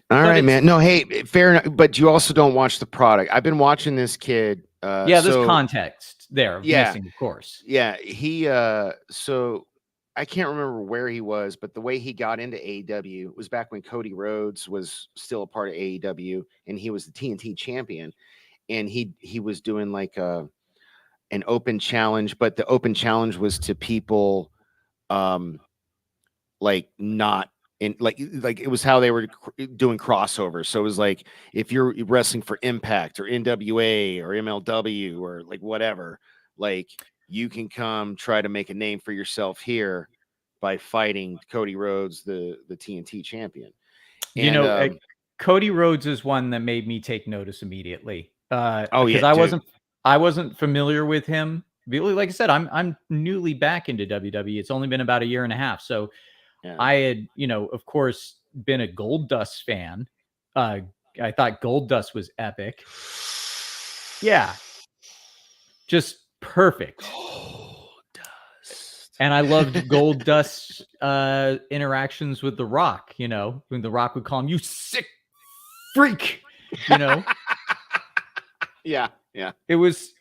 right, man. No, hey, fair enough. But you also don't watch the product. I've been watching this kid. There's context there. Missing, of course. Yeah. He, so I can't remember where he was, but the way he got into AEW was back when Cody Rhodes was still a part of AEW and he was the TNT champion. And he was doing like an open challenge, but the open challenge was to people like not in like it was how they were doing crossovers. So it was like if you're wrestling for Impact or NWA or MLW or like whatever, like you can come try to make a name for yourself here by fighting Cody Rhodes, the TNT champion. And, Cody Rhodes is one that made me take notice immediately. Because I wasn't familiar with him. Like I said, I'm newly back into WWE. It's only been about a year and a half. So I had, of course, been a Goldust fan. I thought Goldust was epic. Yeah. Just perfect. And I loved Goldust's interactions with The Rock, when The Rock would call him, "You sick freak," Yeah. It was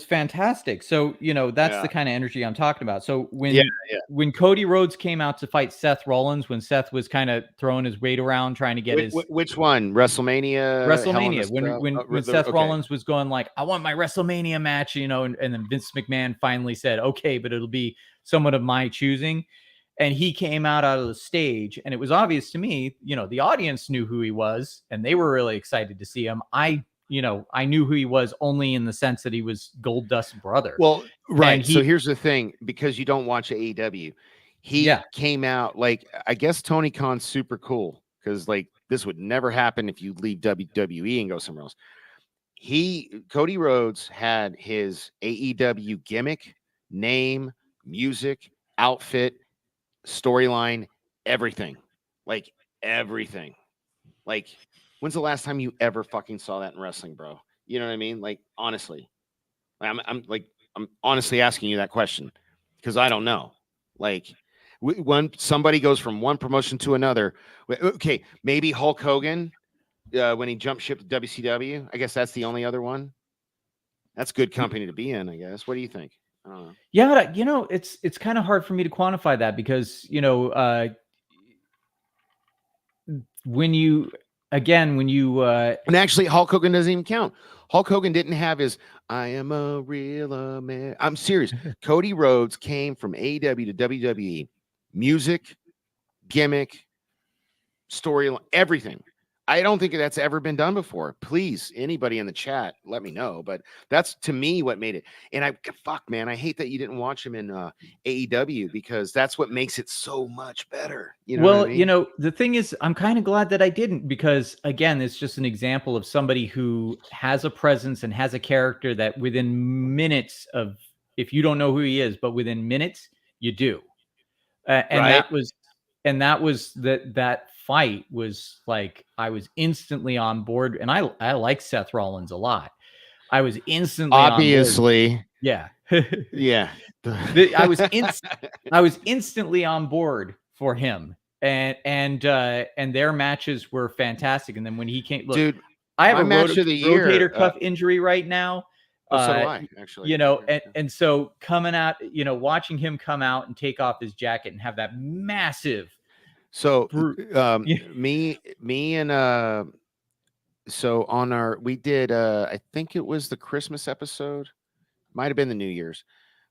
fantastic. So, that's the kind of energy I'm talking about. So when Cody Rhodes came out to fight Seth Rollins, when Seth was kind of throwing his weight around, trying to get which one? WrestleMania. When Seth Rollins was going like, "I want my WrestleMania match," and then Vince McMahon finally said, "Okay, but it'll be someone of my choosing." And he came out of the stage, and it was obvious to me, the audience knew who he was, and they were really excited to see him. I knew who he was only in the sense that he was Goldust's brother. Well, right. So here's the thing, because you don't watch AEW, He came out like, I guess Tony Khan's super cool because like this would never happen if you leave WWE and go somewhere else. Cody Rhodes had his AEW gimmick, name, music, outfit, storyline, everything. Like everything. Like, when's the last time you ever fucking saw that in wrestling, bro? You know what I mean? Like, honestly. I'm honestly asking you that question because I don't know. Like, when somebody goes from one promotion to another, okay, maybe Hulk Hogan when he jumped ship to WCW. I guess that's the only other one. That's good company to be in, I guess. What do you think? I don't know. Yeah, you know, it's kind of hard for me to quantify that because, you know, when you and actually Hulk Hogan doesn't even count. Hulk Hogan didn't have his I am a real man. I'm serious. Cody Rhodes came from AEW to WWE. Music, gimmick, storyline, everything. I don't think that's ever been done before. Please, anybody in the chat, let me know. But that's to me what made it. And man, I hate that you didn't watch him in AEW because that's what makes it so much better. You know what I mean? You know, the thing is, I'm kind of glad that I didn't because again, it's just an example of somebody who has a presence and has a character that within minutes of, if you don't know who he is, but within minutes you do. And right? that was that fight was like, I was instantly on board, and I like Seth Rollins a lot. I was instantly obviously on board. Yeah. Yeah. I was instantly on board for him. And their matches were fantastic. And then when he came, look, dude, I have a match of the year, rotator cuff injury right now. So do I, actually. You know, and so coming out, you know, watching him come out and take off his jacket and have that massive. So me and so on we did I think it was the Christmas episode, might have been the New Year's,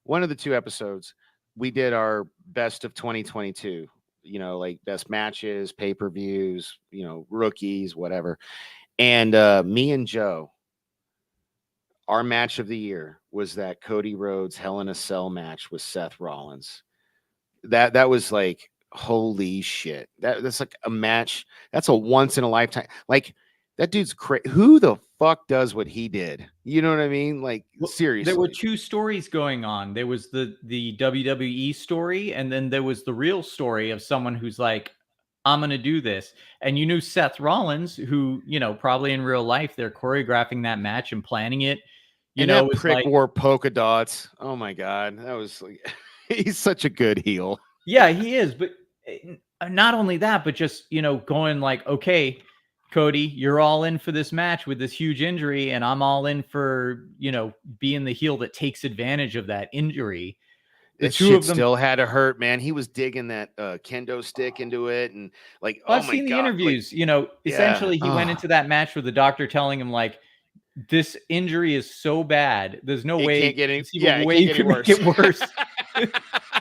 one of the two episodes. We did our best of 2022, you know, like best matches, pay-per-views, you know, rookies, whatever. And me and Joe, our match of the year was that Cody Rhodes Hell in a Cell match with Seth Rollins. That was like, holy shit. That's like a match. That's a once in a lifetime. Like, that dude's crazy. Who the fuck does what he did? You know what I mean? Like, seriously. There were two stories going on. There was the WWE story, and then there was the real story of someone who's like, I'm going to do this. And you knew Seth Rollins, who, you know, probably in real life, they're choreographing that match and planning it. You know, that prick wore polka dots. Oh my God. That was like, he's such a good heel. Yeah, he is. But not only that, but just, you know, going like, okay, Cody, you're all in for this match with this huge injury, and I'm all in for, you know, being the heel that takes advantage of that injury. That shit still had to hurt, man. He was digging that kendo stick into it, and like, I've seen the interviews. Like, you know, essentially, he went into that match with the doctor telling him like, this injury is so bad, there's no way it can't make it worse.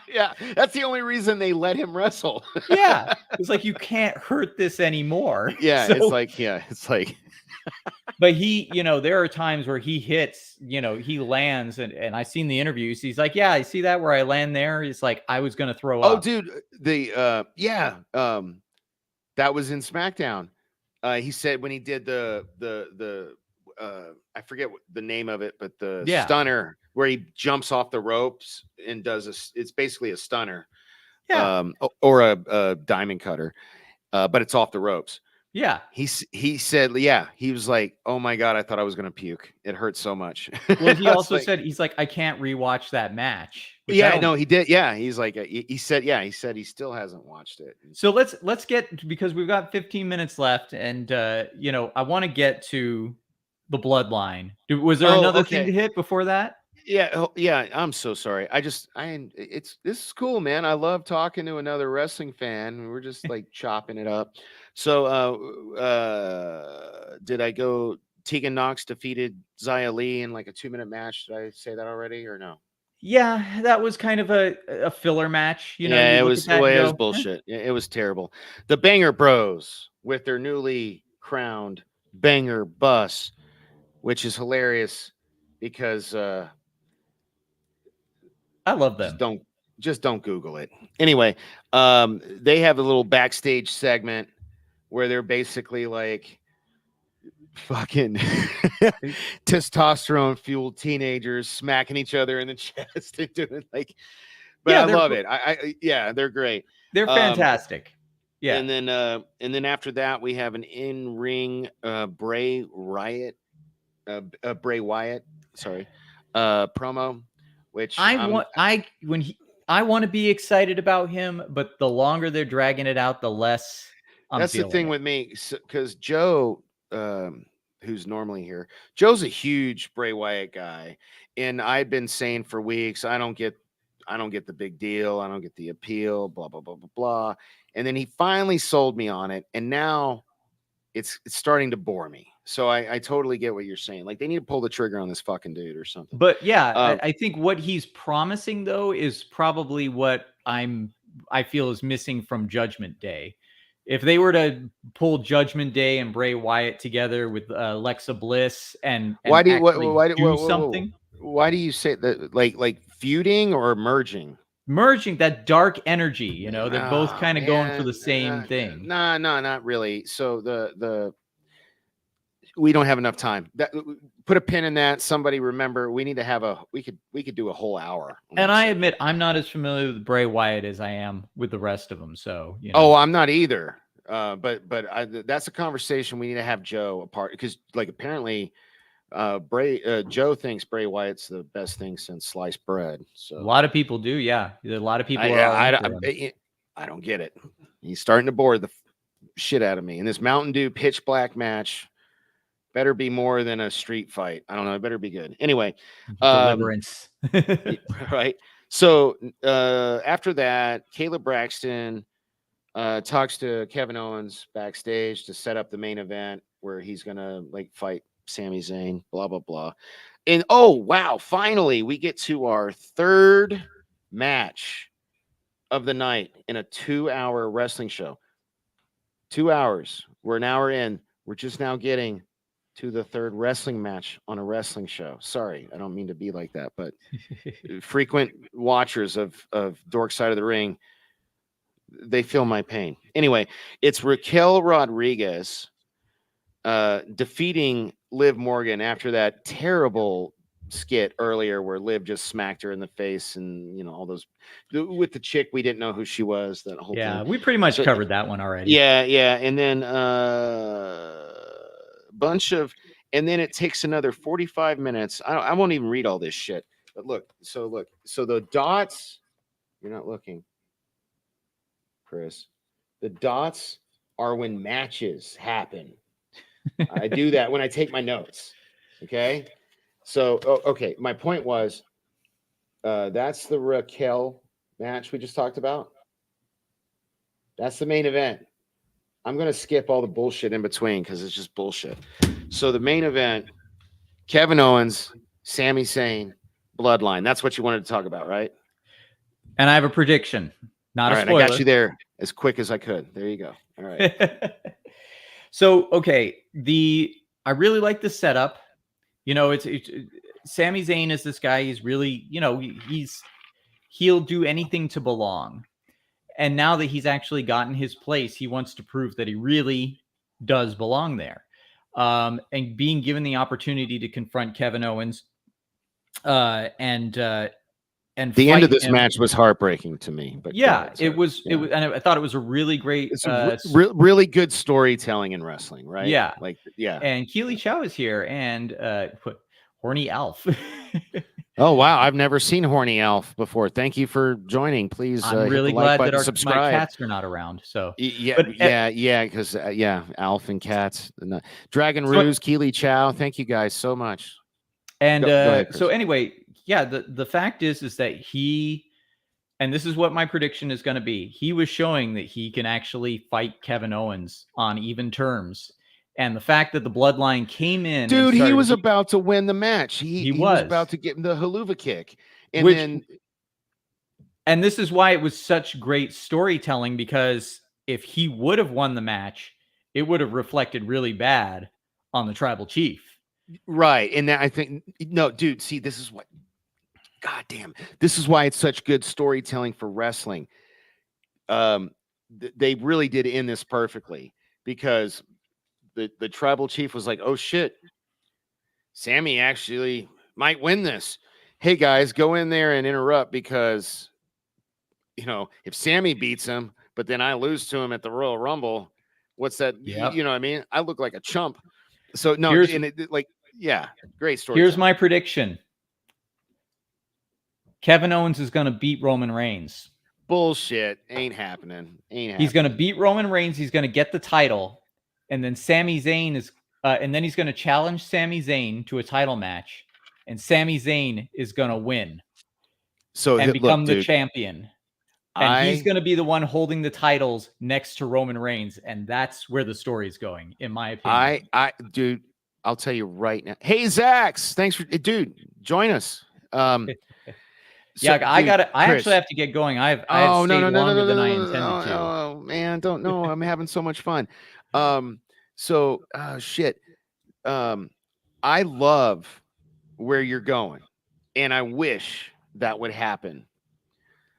Yeah, that's the only reason they let him wrestle. Yeah, it's like, you can't hurt this anymore. Yeah, so, it's like. But he, you know, there are times where he hits, you know, he lands, and I've seen the interviews. He's like, yeah, I see that where I land there. It's like, I was going to throw up. Oh, dude, that was in SmackDown. He said when he did the I forget what the name of it, but the stunner where he jumps off the ropes and does it's basically a stunner, or a diamond cutter, but it's off the ropes. Yeah. He said, he was like, oh my God, I thought I was going to puke. It hurt so much. Well, he also said, he's like, I can't rewatch that match. Yeah, no, he did. Yeah. He's like, he said he still hasn't watched it. So let's get, because we've got 15 minutes left, and you know, I want to get to the bloodline. Was there another thing to hit before that? Yeah. I'm so sorry. this is cool, man. I love talking to another wrestling fan. We're just like chopping it up. So, did I go? Tegan Knox defeated Xia Li in like a 2-minute match. Did I say that already or no? Yeah, that was kind of a filler match. You know, it was bullshit. It was terrible. The Banger Bros with their newly crowned Banger Bus, which is hilarious because I love them. just don't Google it. Anyway, they have a little backstage segment where they're basically like fucking testosterone fueled teenagers smacking each other in the chest and doing like, but Yeah, I love it. Yeah, they're great. They're fantastic. Yeah. And then after that, we have an in-ring Bray Wyatt, sorry, promo, which I want to be excited about him, but the longer they're dragging it out, the less that's the thing with me, because Joe, who's normally here, Joe's a huge Bray Wyatt guy, and I've been saying for weeks, I don't get the big deal, I don't get the appeal, blah blah blah blah blah, and then he finally sold me on it, and now it's starting to bore me. So I totally get what you're saying. Like, they need to pull the trigger on this fucking dude or something. But yeah, I think what he's promising though is probably what I feel is missing from Judgment Day. If they were to pull Judgment Day and Bray Wyatt together with Alexa Bliss and why do something? Why do you say that? Like feuding or merging? Merging that dark energy, you know, they're both kind of going for the same thing. No, not really. So we don't have enough time. Put a pin in that. Somebody remember, we need to have we could do a whole hour. And I admit, I'm not as familiar with Bray Wyatt as I am with the rest of them. So, you know. Oh, I'm not either. But that's a conversation we need to have Joe apart, because like apparently Joe thinks Bray Wyatt's the best thing since sliced bread. So a lot of people do. Yeah. A lot of people I don't get it. He's starting to bore the shit out of me. And this Mountain Dew pitch black match better be more than a street fight. I don't know. It better be good. Anyway, Deliverance. Right. So after that, Caleb Braxton talks to Kevin Owens backstage to set up the main event where he's gonna like fight Sami Zayn. Blah blah blah. And oh wow, finally we get to our third match of the night in a 2-hour wrestling show. 2 hours. We're an hour in. We're just now getting to the third wrestling match on a wrestling show. Sorry, I don't mean to be like that, but frequent watchers of Dork Side of the Ring, they feel my pain. Anyway, it's Raquel Rodriguez defeating Liv Morgan after that terrible skit earlier where Liv just smacked her in the face, and you know, all those with the chick we didn't know who she was, that whole thing. We pretty much covered that one already. Yeah, and then bunch of, and then it takes another 45 minutes. I won't even read all this shit, but look, so the dots, you're not looking, Chris, the dots are when matches happen. I do that when I take my notes. Okay. So, okay. My point was, that's the Raquel match we just talked about. That's the main event. I'm going to skip all the bullshit in between because it's just bullshit. So the main event, Kevin Owens, Sami Zayn, Bloodline. That's what you wanted to talk about, right? And I have a prediction. Not all a right, spoiler. I got you there as quick as I could. There you go. All right. So, okay. I really like the setup. You know, it's Sami Zayn is this guy. He's really, you know, he'll do anything to belong. And now that he's actually gotten his place, he wants to prove that he really does belong there. And being given the opportunity to confront Kevin Owens, and the end of this match was heartbreaking to me. But yeah, it was, and I thought it was a really great, really good storytelling in wrestling, right? Yeah, yeah. And Keely Chow is here, and Horny Alf. Oh wow, I've never seen Horny Alf before. Thank you for joining. Please, I'm really glad that my cats are not around. So yeah, because Alf and cats, Dragon Ruse, Keely Chow. Thank you guys so much. And go ahead, so anyway, yeah, the fact is that he, and this is what my prediction is going to be. He was showing that he can actually fight Kevin Owens on even terms. And the fact that the Bloodline came in, dude, he was about to win the match. He was about to get the haluva kick, and this is why it was such great storytelling, because if he would have won the match, it would have reflected really bad on the tribal chief. Right, and I think no, dude. See, this is what God damn, this is why it's such good storytelling for wrestling. They really did end this perfectly because the tribal chief was like, "Oh shit, Sammy actually might win this. Hey guys, go in there and interrupt because if Sammy beats him, but then I lose to him at the Royal Rumble, what's that? Yep. You know what I mean? I look like a chump." So no, Here's- and yeah, great story. Here's my prediction. Kevin Owens is going to beat Roman Reigns. Bullshit. Ain't happening. He's going to beat Roman Reigns. He's going to get the title. And then Sami Zayn is, and then he's going to challenge Sami Zayn to a title match. And Sami Zayn is going to win. So and become the dude, champion. And he's going to be the one holding the titles next to Roman Reigns. And that's where the story is going, in my opinion. Dude, I'll tell you right now. Hey, Zax, thanks for, dude, join us. Yeah, I actually have to get going. I have stayed longer than I intended to. Oh man, don't know. I'm having so much fun. Shit. I love where you're going, and I wish that would happen.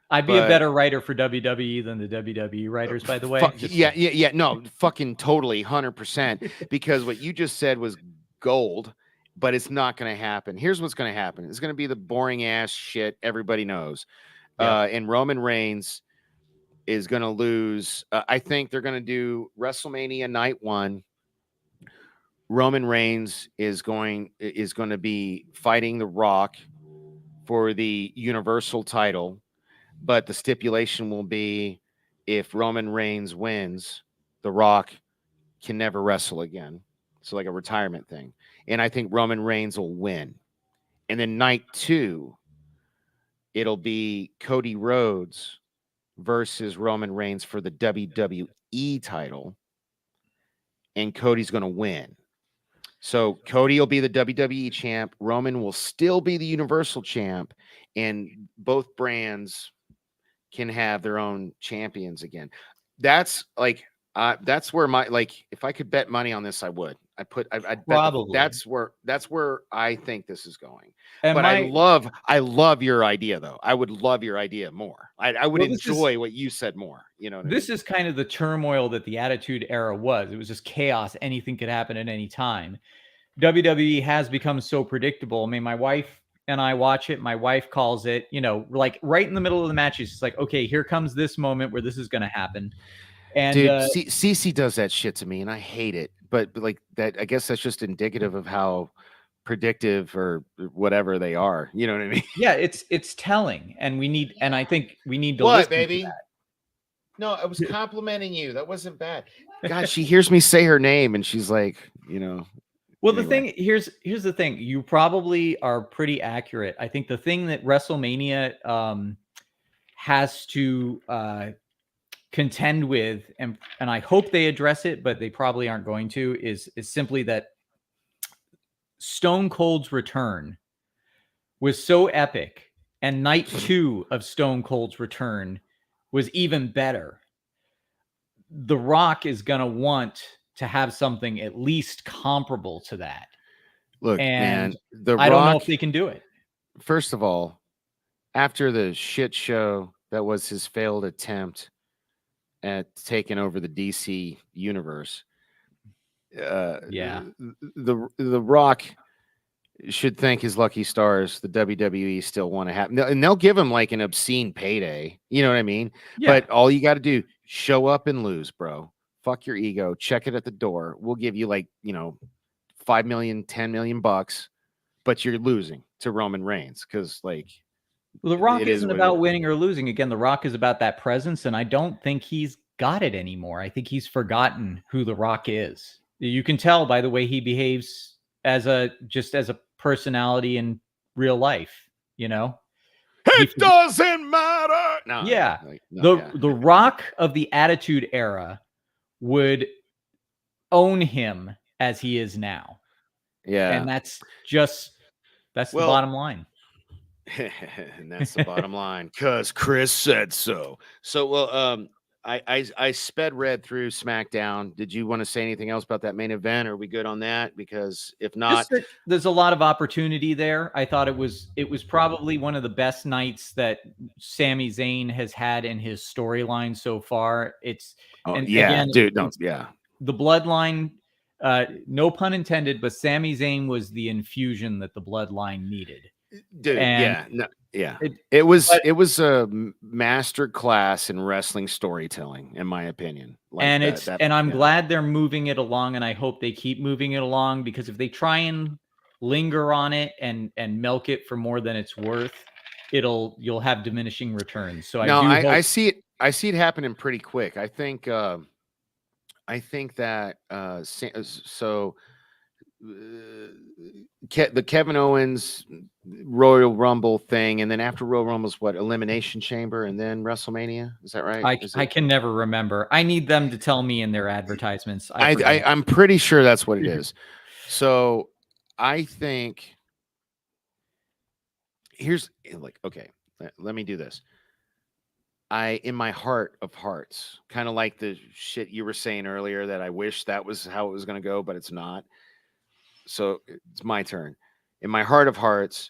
I'd be a better writer for WWE than the WWE writers, by the way. Yeah. No, fucking totally, 100%. Because what you just said was gold. But it's not going to happen. Here's what's going to happen. It's going to be the boring ass shit everybody knows. Yeah. And Roman Reigns is going to lose. I think they're going to do WrestleMania night 1. Roman Reigns is going to be fighting The Rock for the Universal title. But the stipulation will be if Roman Reigns wins, The Rock can never wrestle again. So like a retirement thing. And I think Roman Reigns will win. And then night 2, it'll be Cody Rhodes versus Roman Reigns for the WWE title. And Cody's going to win. So Cody will be the WWE champ. Roman will still be the Universal champ. And both brands can have their own champions again. That's like, that's where if I could bet money on this, I would. I'd Probably. that's where I think this is going. And but I love your idea though. I would love your idea more. I would enjoy what you said more. You know, this is kind of the turmoil that the Attitude Era was. It was just chaos. Anything could happen at any time. WWE has become so predictable. I mean, my wife and I watch it. My wife calls it, like right in the middle of the match. She's like, okay, here comes this moment where this is going to happen. And dude, Cece does that shit to me, and I hate it. But like that, I guess that's just indicative of how predictive or whatever they are. You know what I mean? Yeah, it's telling, and I think we need to what, listen baby? to that. No, I was complimenting you. That wasn't bad. God, she hears me say her name, and she's like, Well, the thing here's the thing. You probably are pretty accurate. I think the thing that WrestleMania has to contend with, and I hope they address it, but they probably aren't going to, is simply that Stone Cold's return was so epic, and night 2 of Stone Cold's return was even better. The Rock is going to want to have something at least comparable to that. Look, and man, I don't know if they can do it. First of all, after the shit show that was his failed attempt at taking over the DC universe, the Rock should thank his lucky stars. The WWE still want to have, and they'll give him like an obscene payday. You know what I mean? Yeah. But all you got to do, show up and lose, bro. Fuck your ego. Check it at the door. We'll give you like, $5 million, $10 million, but you're losing to Roman Reigns because like. Well, The Rock isn't about winning or losing. Again, The Rock is about that presence, and I don't think he's got it anymore. I think he's forgotten who The Rock is. You can tell by the way he behaves as a personality in real life. It doesn't matter. No, yeah, the Rock of the Attitude Era would own him as he is now. Yeah, and that's the bottom line. And that's the bottom line, because Chris said so. So, I sped read through SmackDown. Did you want to say anything else about that main event? Are we good on that? Because if not, Just that there's a lot of opportunity there. I thought it was probably one of the best nights that Sami Zayn has had in his storyline so far. It's oh and yeah, again, dude, no, it's yeah, the bloodline. No pun intended, but Sami Zayn was the infusion that the bloodline needed. dude, And yeah, no, yeah. it, It was but- it was a master class in wrestling storytelling, in my opinion. Like and that, and I'm yeah. glad they're moving it along, and I hope they keep moving it along, because if they try and linger on it and milk it for more than it's worth, you'll have diminishing returns. So No, I do I hope. I see it happening pretty quick. I think that so the Kevin Owens Royal Rumble thing, and then after Royal Rumble's what, Elimination Chamber, and then WrestleMania. Is that right? I can never remember. I need them to tell me in their advertisements. I'm pretty sure that's what it is. So I think here's like, okay, let me do this. In my heart of hearts, kind of like the shit you were saying earlier, that I wish that was how it was going to go, but it's not. So it's my turn. In my heart of hearts,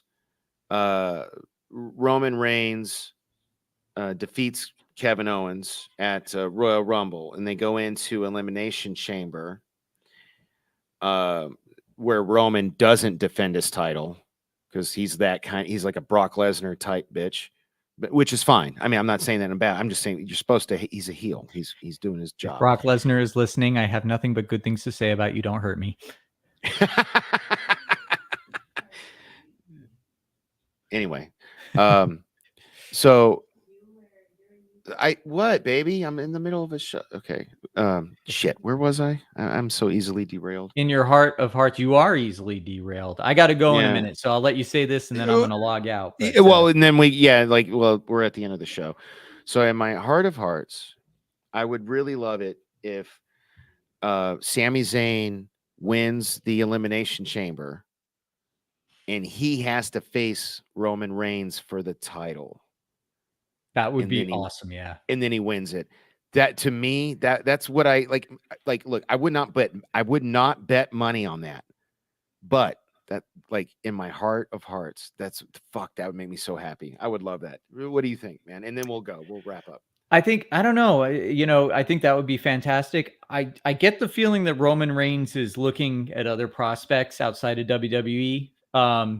Roman Reigns defeats Kevin Owens at Royal Rumble, and they go into Elimination Chamber, where Roman doesn't defend his title because he's that kind. He's like a Brock Lesnar type bitch, but which is fine. I mean, I'm not saying that in bad. I'm just saying you're supposed to. He's a heel. He's doing his job. If Brock Lesnar is listening, I have nothing but good things to say about you. Don't hurt me. Anyway, so what, baby? I'm in the middle of a show. Okay. Shit. Where was I? I'm so easily derailed. In your heart of hearts, you are easily derailed. I got to go in Yeah. a minute, so I'll let you say this, and then I'm going to log out. But, Well, and then we're at the end of the show. So in my heart of hearts, I would really love it if Sami Zayn wins the Elimination Chamber, and he has to face Roman Reigns for the title. that would and be then he- awesome. Yeah. And then he wins it. That, to me, that's what I like. Like, look, I would not bet money on that, but that, like, in my heart of hearts, that would make me so happy. I would love that. What do you think, man? And then we'll wrap up. I don't know. I think that would be fantastic. I get the feeling that Roman Reigns is looking at other prospects outside of WWE.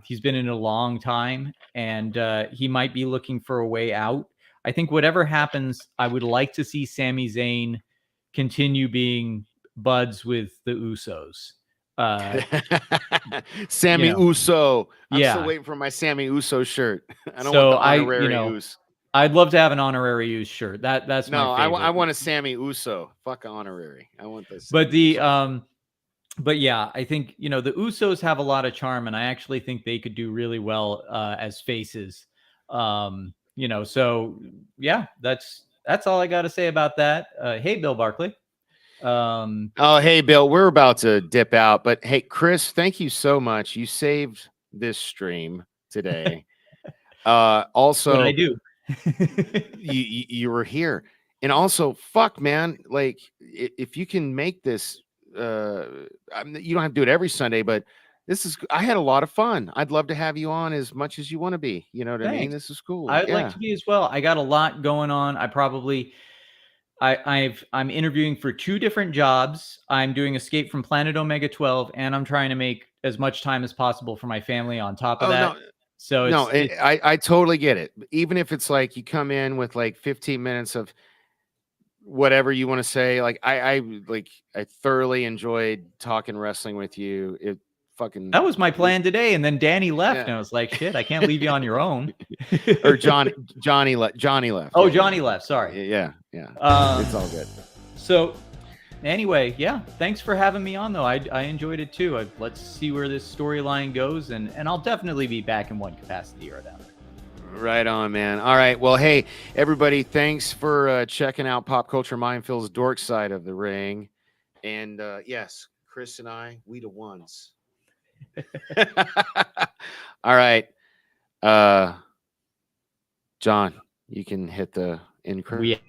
He's been in a long time, and he might be looking for a way out. I think whatever happens, I would like to see Sami Zayn continue being buds with the Usos. Sammy Uso. I'm Yeah. still waiting for my Sammy Uso shirt. I don't So want the honorary Us. I'd love to have an honorary Us shirt. That's No, my favorite. I want a Sammy Uso. Fuck honorary. I want this. But but yeah, I think the Usos have a lot of charm, and I actually think they could do really well as faces. So yeah, that's all I got to say about that. Hey, Bill Barkley. Oh, hey, Bill, we're about to dip out, but hey, Chris, thank you so much. You saved this stream today. Also, What I do. you were here, and also, fuck, man, like if you can make this, you don't have to do it every Sunday, but I had a lot of fun. I'd love to have you on as much as you want to be. You know what I mean? Thanks. This is cool. I'd like to be as well. I got a lot going on. I'm interviewing for 2 different jobs. I'm doing Escape from Planet Omega 12, and I'm trying to make as much time as possible for my family on top of that. No. So I totally get it. Even if it's like you come in with like 15 minutes of whatever you want to say, like I thoroughly enjoyed talking wrestling with you. That was my plan today, and then Danny left, and I was like, "Shit, I can't leave you on your own." Or Johnny left. Oh, Johnny left. Sorry. Yeah. It's all good. So, anyway, yeah. Thanks for having me on, though. I enjoyed it too. Let's see where this storyline goes, and I'll definitely be back in one capacity or another. Right on, man. All right. Well, hey, everybody, thanks for checking out Pop Culture Mindfield's Dork Side of the Ring. And yes, Chris and I, we the ones. All right. John, you can hit the end credit.